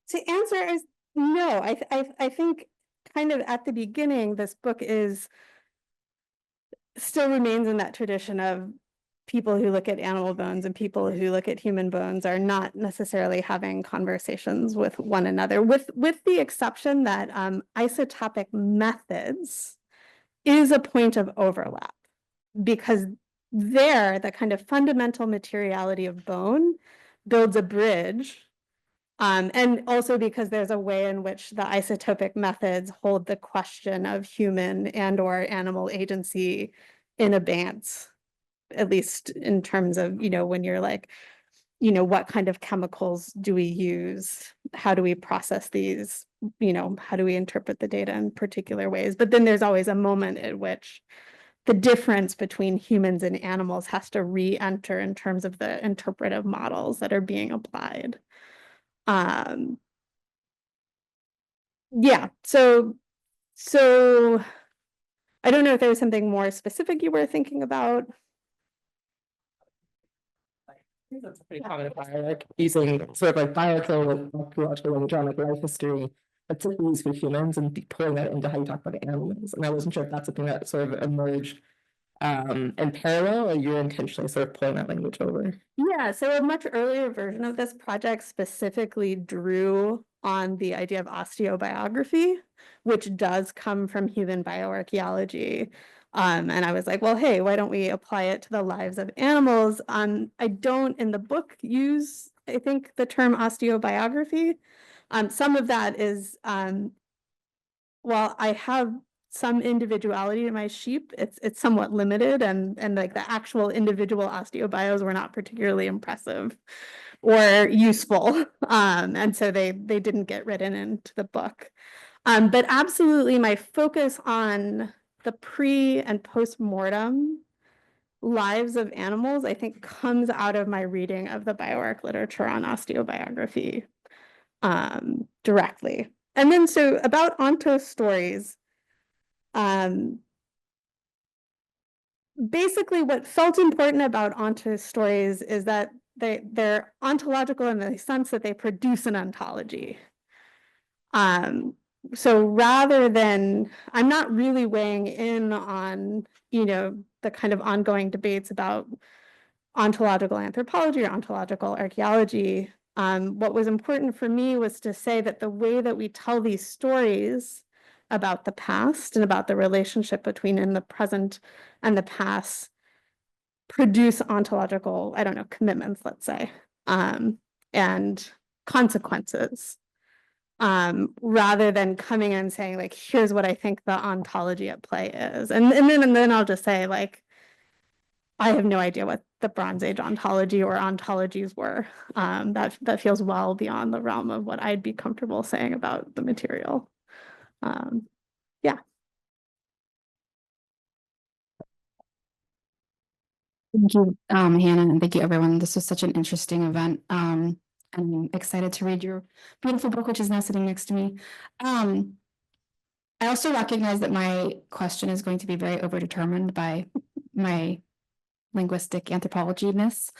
to answer is no, I think kind of at the beginning, this book still remains in that tradition of people who look at animal bones and people who look at human bones are not necessarily having conversations with one another, with the exception that isotopic methods is a point of overlap, because there, the kind of fundamental materiality of bone builds a bridge. And also because there's a way in which the isotopic methods hold the question of human and or animal agency in abeyance, at least in terms of, when you're like, what kind of chemicals do we use? How do we process these? How do we interpret the data in particular ways? But then there's always a moment at which the difference between humans and animals has to re-enter in terms of the interpretive models that are being applied. Yeah, so I don't know if there was something more specific you were thinking about. That's a pretty common fire, like using sort of like bioarchaeological archaeological language on like life history, particularly used for humans and pulling that into how you talk about animals. And I wasn't sure if that's something that sort of emerged in parallel or you're intentionally sort of pulling that language over. Yeah, so a much earlier version of this project specifically drew on the idea of osteobiography, which does come from human bioarchaeology. And I was like, well, hey, why don't we apply it to the lives of animals? I don't in the book use, I think, the term osteobiography. Some of that is, while I have some individuality to my sheep, it's somewhat limited, and like the actual individual osteobios were not particularly impressive or useful. And so they didn't get written into the book. But absolutely my focus on the pre and post-mortem lives of animals, I think, comes out of my reading of the bioarch literature on osteobiography directly. And then so about Onto stories, basically what felt important about Onto stories is that they're ontological in the sense that they produce an ontology. So rather than, I'm not really weighing in on, the kind of ongoing debates about ontological anthropology or ontological archaeology. What was important for me was to say that the way that we tell these stories about the past and about the relationship between in the present and the past produce ontological, I don't know, commitments, let's say, and consequences, rather than coming in and saying, like, here's what I think the ontology at play is. And then I'll just say, like, I have no idea what the Bronze Age ontology or ontologies were. That feels well beyond the realm of what I'd be comfortable saying about the material. Yeah. Thank you, Hannah, and thank you, everyone. This was such an interesting event. I'm excited to read your beautiful book, which is now sitting next to me. I also recognize that my question is going to be very overdetermined by my linguistic anthropology-ness,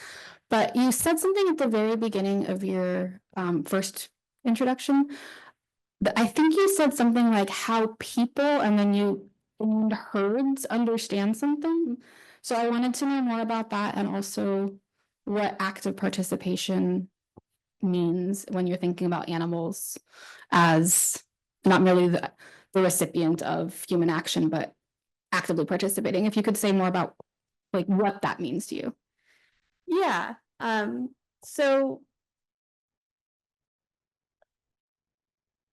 but you said something at the very beginning of your first introduction. I think you said something like how people and then you owned herds understand something. So I wanted to know more about that and also what active participation means when you're thinking about animals as not merely the recipient of human action, but actively participating. If you could say more about like what that means to you. Yeah. So,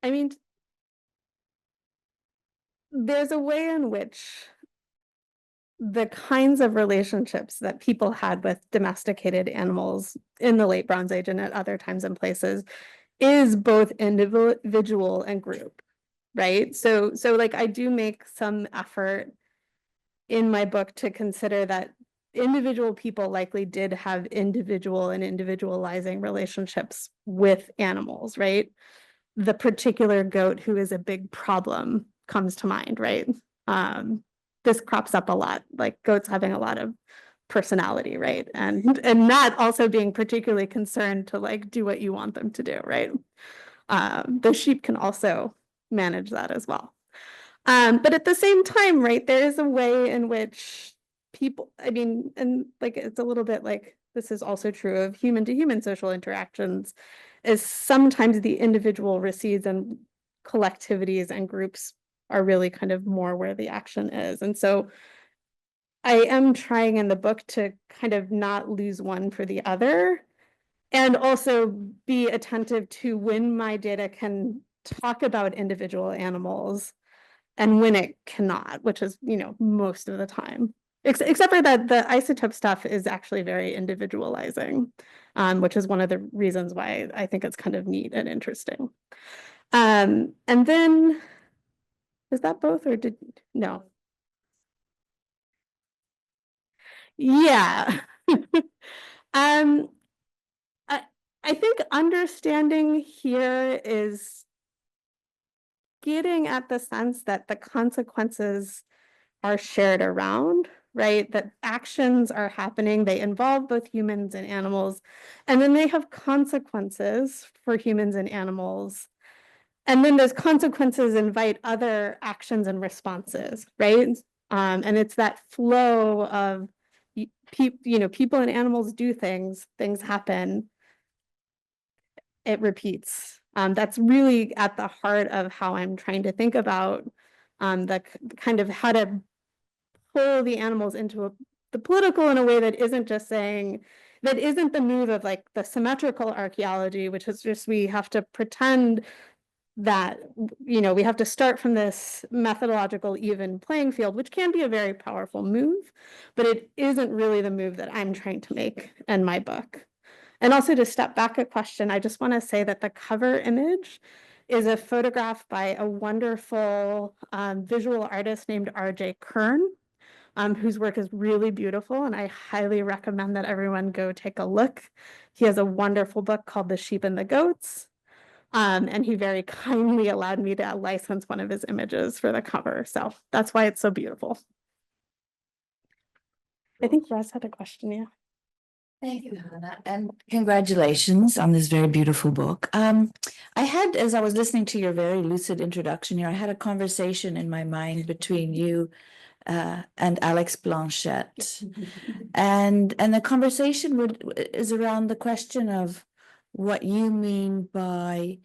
I mean, there's a way in which the kinds of relationships that people had with domesticated animals in the late Bronze Age and at other times and places is both individual and group, right? So like I do make some effort in my book to consider that individual people likely did have individual and individualizing relationships with animals, right? The particular goat who is a big problem comes to mind, right? This crops up a lot, like goats having a lot of personality, right? And not also being particularly concerned to like do what you want them to do, right? The sheep can also manage that as well. But at the same time, right, there is a way in which people, I mean, and like it's a little bit like this is also true of human to human social interactions, is sometimes the individual recedes and collectivities and groups are really kind of more where the action is. And so I am trying in the book to kind of not lose one for the other, and also be attentive to when my data can talk about individual animals and when it cannot, which is, most of the time. Except for that, the isotope stuff is actually very individualizing, which is one of the reasons why I think it's kind of neat and interesting. And then, is that both or no? Yeah. I think understanding here is getting at the sense that the consequences are shared around, right? That actions are happening, they involve both humans and animals, and then they have consequences for humans and animals. And then those consequences invite other actions and responses, right? And it's that flow of, people and animals do things happen, it repeats. That's really at the heart of how I'm trying to think about the kind of how to pull the animals into the political in a way that isn't just saying, that isn't the move of like the symmetrical archaeology, which is just we have to pretend that, we have to start from this methodological even playing field, which can be a very powerful move, but it isn't really the move that I'm trying to make in my book. And also to step back a question, I just want to say that the cover image is a photograph by a wonderful visual artist named R.J. Kern, whose work is really beautiful, and I highly recommend that everyone go take a look. He has a wonderful book called The Sheep and the Goats, and he very kindly allowed me to license one of his images for the cover, so that's why it's so beautiful. I think Russ had a question, yeah. Thank you, Hannah, and congratulations on this very beautiful book. I had, as I was listening to your very lucid introduction here, I had a conversation in my mind between you and Alex Blanchette. And the conversation is around the question of what you mean by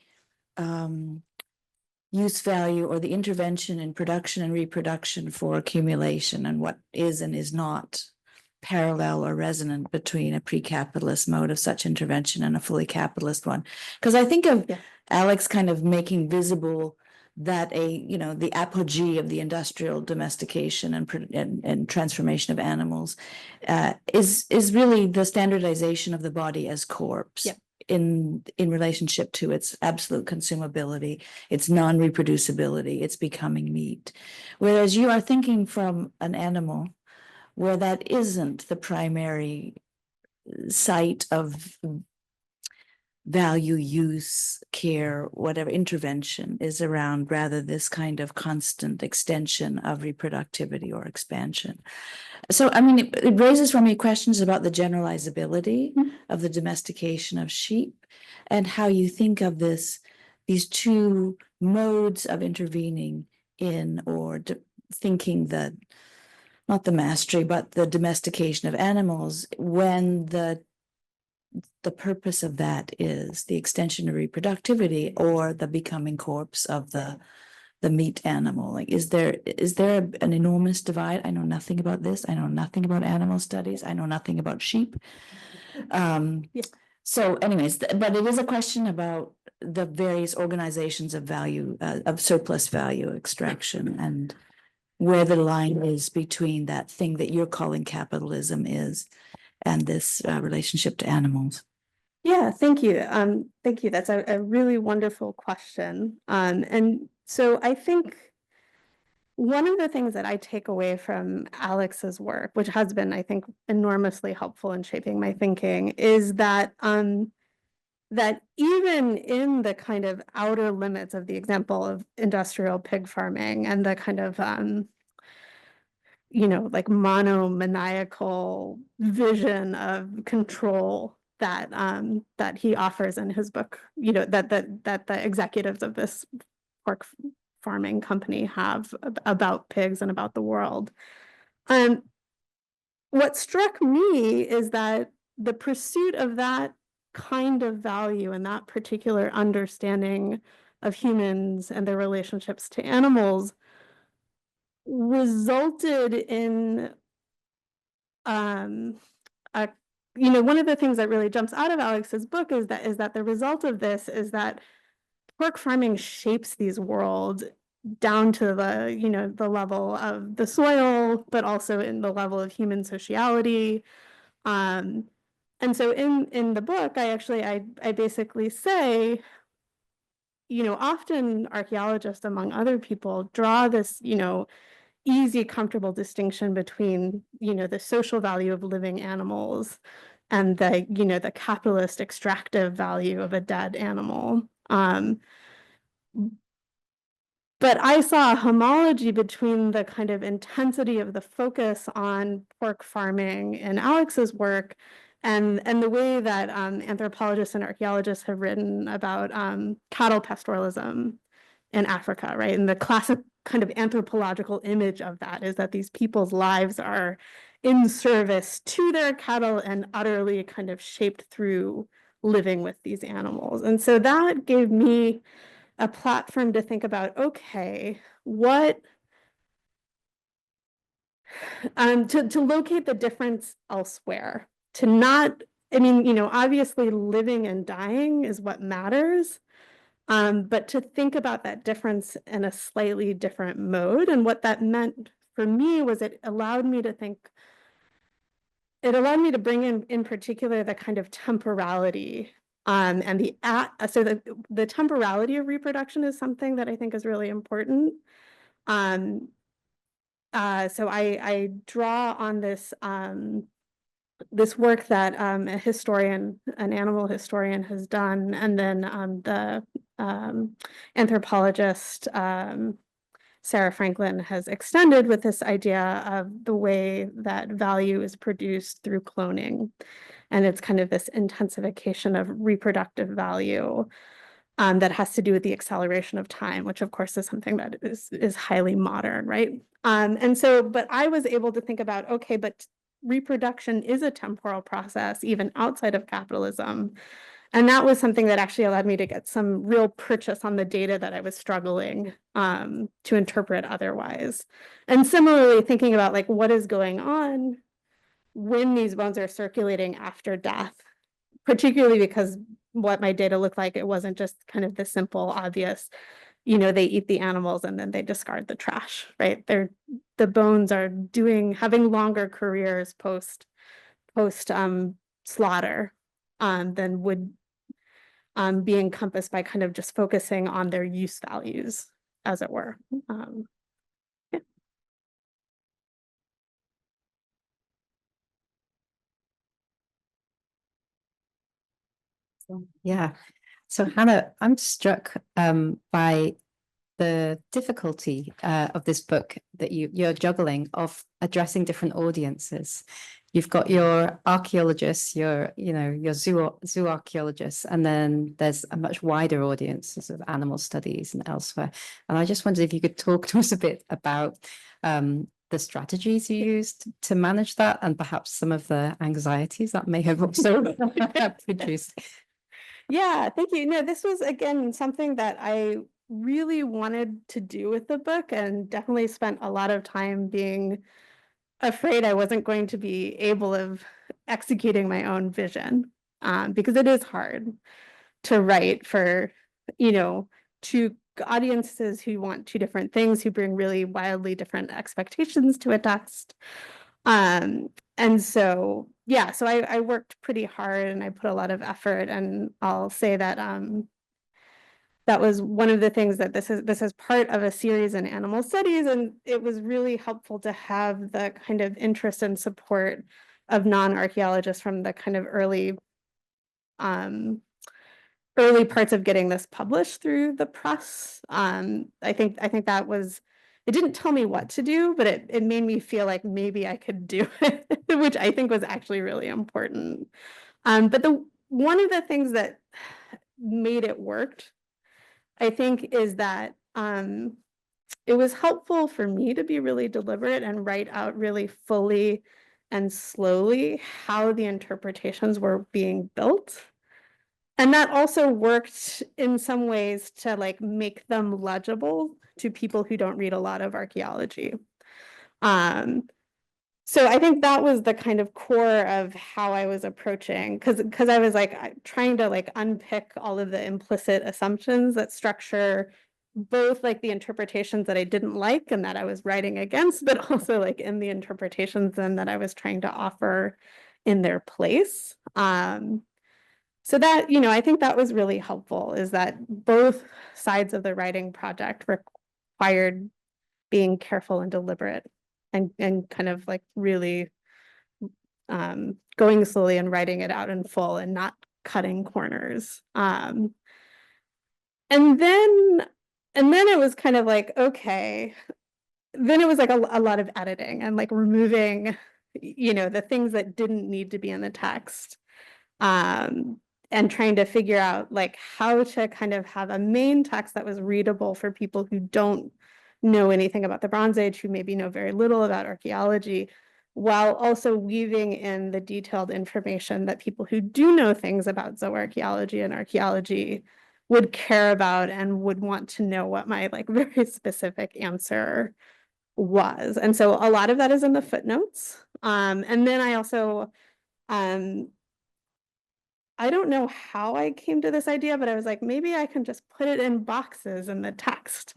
use value or the intervention in production and reproduction for accumulation, and what is and is not parallel or resonant between a pre-capitalist mode of such intervention and a fully capitalist one. Because I think of Alex kind of making visible that the apogee of the industrial domestication and transformation of animals is really the standardization of the body as corpse. Yep. In relationship to its absolute consumability, its non-reproducibility, its becoming meat. Whereas you are thinking from an animal where that isn't the primary site of value, use, care, whatever intervention is around, rather this kind of constant extension of reproductivity or expansion. So, I mean, it raises for me questions about the generalizability of the domestication of sheep and how you think of these two modes of intervening in or thinking not the mastery, but the domestication of animals, when the purpose of that is the extension of reproductivity or the becoming corpse of the meat animal. Like, is there an enormous divide? I know nothing about this. I know nothing about animal studies. I know nothing about sheep. So anyways, but it is a question about the various organizations of value, of surplus value extraction, and where the line is between that thing that you're calling capitalism is and this relationship to animals. Yeah, thank you. Thank you. That's a really wonderful question. And so I think one of the things that I take away from Alex's work, which has been, I think, enormously helpful in shaping my thinking, is that that even in the kind of outer limits of the example of industrial pig farming and the kind of like monomaniacal vision of control that that he offers in his book, that the executives of this pork farming company have about pigs and about the world. What struck me is that the pursuit of that kind of value and that particular understanding of humans and their relationships to animals resulted in one of the things that really jumps out of Alex's book is that the result of this is that pork farming shapes these worlds down to the level of the soil, but also in the level of human sociality. And so in the book, I basically say, often archaeologists, among other people, draw this, easy, comfortable distinction between, the social value of living animals and the capitalist extractive value of a dead animal. But I saw a homology between the kind of intensity of the focus on pork farming in Alex's work and the way that anthropologists and archaeologists have written about cattle pastoralism in Africa, right? And the classic kind of anthropological image of that is that these people's lives are in service to their cattle and utterly kind of shaped through living with these animals. And so that gave me a platform to think about, okay, what to locate the difference elsewhere, to not, obviously living and dying is what matters, but to think about that difference in a slightly different mode. And what that meant for me was it allowed me to bring in particular the kind of temporality and the temporality of reproduction is something that I think is really important. So I draw on this this work that an animal historian has done, and then the anthropologist Sarah Franklin has extended with this idea of the way that value is produced through cloning. And it's kind of this intensification of reproductive value that has to do with the acceleration of time, which of course is something that is highly modern, right? And so, but I was able to think about, okay, but reproduction is a temporal process, even outside of capitalism. And that was something that actually allowed me to get some real purchase on the data that I was struggling to interpret otherwise. And similarly, thinking about like what is going on when these bones are circulating after death, particularly because what my data looked like, it wasn't just kind of the simple, obvious, you know, they eat the animals and then they discard the trash, right? The bones are having longer careers post slaughter than would be encompassed by kind of just focusing on their use values, as it were. Yeah. Yeah. So Hannah, I'm struck by the difficulty of this book that you're juggling of addressing different audiences. You've got your archaeologists, your zoo archaeologists, and then there's a much wider audience of animal studies and elsewhere. And I just wondered if you could talk to us a bit about the strategies you used to manage that, and perhaps some of the anxieties that may have also produced. Yeah, thank you. No, this was again something that I really wanted to do with the book, and definitely spent a lot of time being afraid I wasn't going to be able of executing my own vision, because it is hard to write for, you know, two audiences who want two different things, who bring really wildly different expectations to a text. And so, yeah, so I worked pretty hard and I put a lot of effort, and I'll say that that was one of the things that this is part of a series in animal studies, and it was really helpful to have the kind of interest and support of non-archaeologists from the kind of early parts of getting this published through the press. I think that was, it didn't tell me what to do, but it made me feel like maybe I could do it, which I think was actually really important. But one of the things that made it work, I think, is that it was helpful for me to be really deliberate and write out really fully and slowly how the interpretations were being built. And that also worked in some ways to like make them legible to people who don't read a lot of archaeology. So I think that was the kind of core of how I was approaching, because I was like trying to like unpick all of the implicit assumptions that structure both like the interpretations that I didn't like and that I was writing against, but also like in the interpretations then that I was trying to offer in their place. So that, you know, I think that was really helpful, is that both sides of the writing project required being careful and deliberate and kind of like really going slowly and writing it out in full and not cutting corners. And then it was kind of like, okay, then it was like a lot of editing and like removing, you know, the things that didn't need to be in the text. And trying to figure out like how to kind of have a main text that was readable for people who don't know anything about the Bronze Age, who maybe know very little about archaeology, while also weaving in the detailed information that people who do know things about zooarchaeology and archaeology would care about and would want to know what my like very specific answer was. And so a lot of that is in the footnotes. And then I also, I don't know how I came to this idea, but I was like, maybe I can just put it in boxes in the text.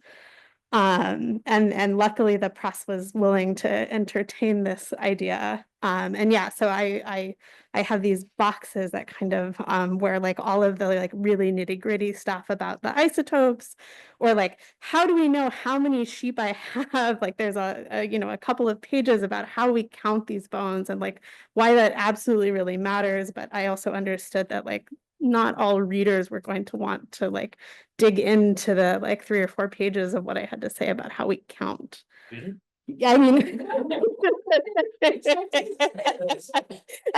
And luckily the press was willing to entertain this idea. And yeah, so I have these boxes that kind of where like all of the like really nitty-gritty stuff about the isotopes, or like how do we know how many sheep I have? Like there's a couple of pages about how we count these bones and like why that absolutely really matters. But I also understood that like not all readers were going to want to like dig into the like 3 or 4 pages of what I had to say about how we count. Really? Yeah, I mean. I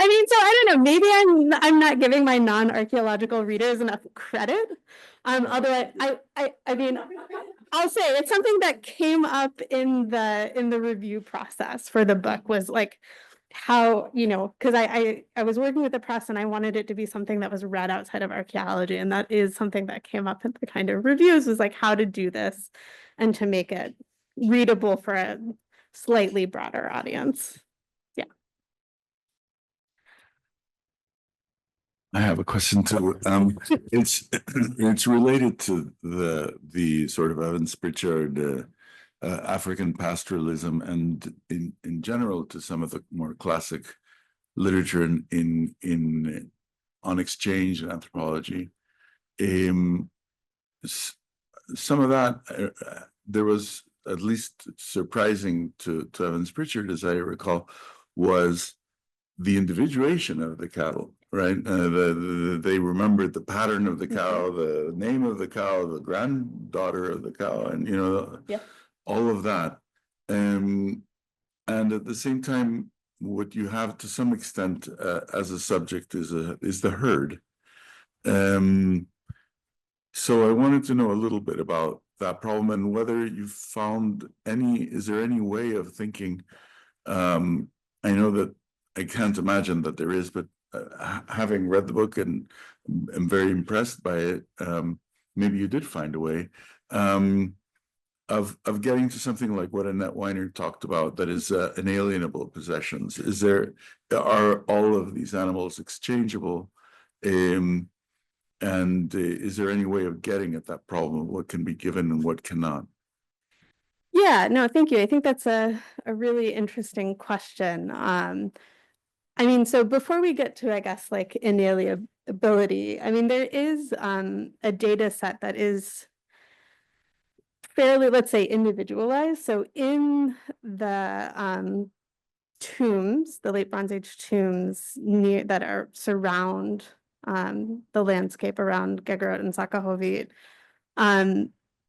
mean, so I don't know, maybe I'm not giving my non-archaeological readers enough credit. Although I mean, I'll say it's something that came up in the review process for the book, was like how, because I was working with the press and I wanted it to be something that was read outside of archaeology, and that is something that came up in the kind of reviews, was like how to do this and to make it readable for a slightly broader audience. Yeah. I have a question too. It's related to the sort of Evans Pritchard African pastoralism, and in general to some of the more classic literature in on exchange and anthropology. Some of that there was, at least surprising to Evans Pritchard, as I recall, was the individuation of the cattle, right? They remembered the pattern of the cow, the name of the cow, the granddaughter of the cow, and all of that. And at the same time, what you have to some extent as a subject is the herd. So I wanted to know a little bit about that problem, and whether you found is there any way of thinking? I know that I can't imagine that there is, but having read the book and am very impressed by it, maybe you did find a way of getting to something like what Annette Weiner talked about, that is inalienable possessions. Are all of these animals exchangeable? And is there any way of getting at that problem? What can be given and what cannot? Yeah, no, thank you. I think that's a really interesting question. I mean, so before we get to, I guess, like inalienability, I mean, there is a data set that is fairly, let's say, individualized. So in the tombs, the late Bronze Age tombs that are surround the landscape around Gegorot and Sakahovit,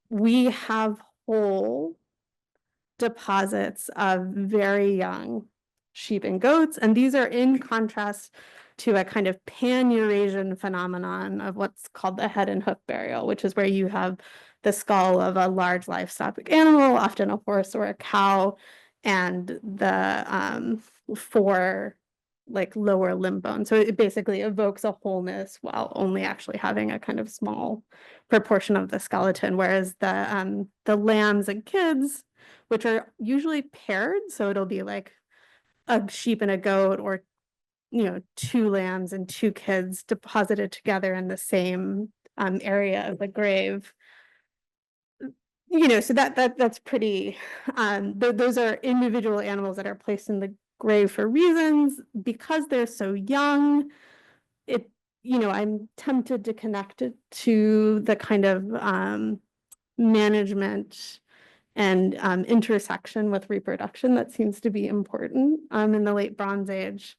we have whole deposits of very young sheep and goats, and these are in contrast to a kind of pan-Eurasian phenomenon of what's called the head and hoof burial, which is where you have the skull of a large livestock animal, often a horse or a cow, and the four like lower limb bones. So it basically evokes a wholeness while only actually having a kind of small proportion of the skeleton, whereas the lambs and kids, which are usually paired, so it'll be like a sheep and a goat, or two lambs and two kids deposited together in the same area of the grave. So that's pretty. Those are individual animals that are placed in the grave for reasons, because they're so young. I'm tempted to connect it to the kind of management and intersection with reproduction that seems to be important in the late Bronze Age.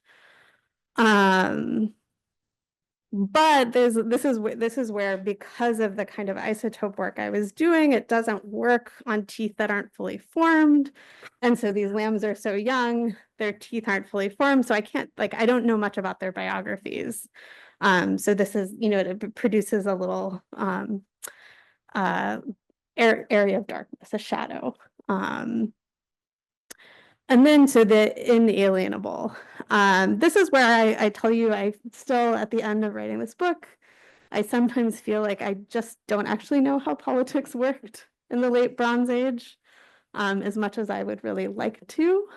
But this is where, because of the kind of isotope work I was doing, it doesn't work on teeth that aren't fully formed. And so these lambs are so young, their teeth aren't fully formed. So I can't, I don't know much about their biographies. So this is, it produces a little area of darkness, a shadow. And then so the inalienable. This is where I tell you, I still, at the end of writing this book, I sometimes feel like I just don't actually know how politics worked in the late Bronze Age, as much as I would really like to.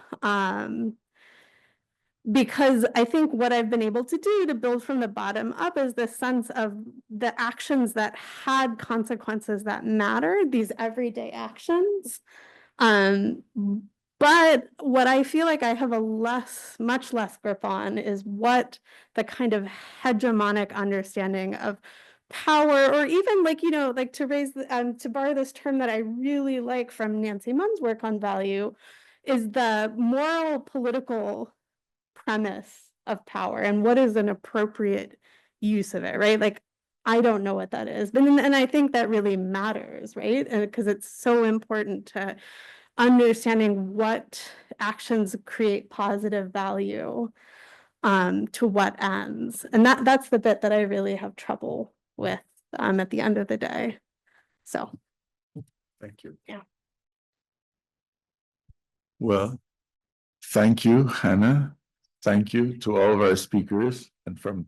Because I think what I've been able to do to build from the bottom up is this sense of the actions that had consequences that mattered, these everyday actions. But what I feel like I have much less grip on is what the kind of hegemonic understanding of power, or even to borrow this term that I really like from Nancy Munn's work on value, is the moral political premise of power, and what is an appropriate use of it, right? I don't know what that is, and I think that really matters, right? And because it's so important to understanding what actions create positive value to what ends. And that's the bit that I really have trouble with at the end of the day. So Thank you. Yeah. Well, thank you, Hannah. Thank you to all of our speakers and from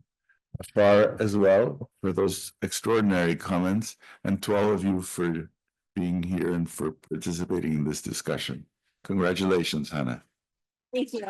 afar as well for those extraordinary comments, and to all of you for being here and for participating in this discussion. Congratulations, Hannah. thank you.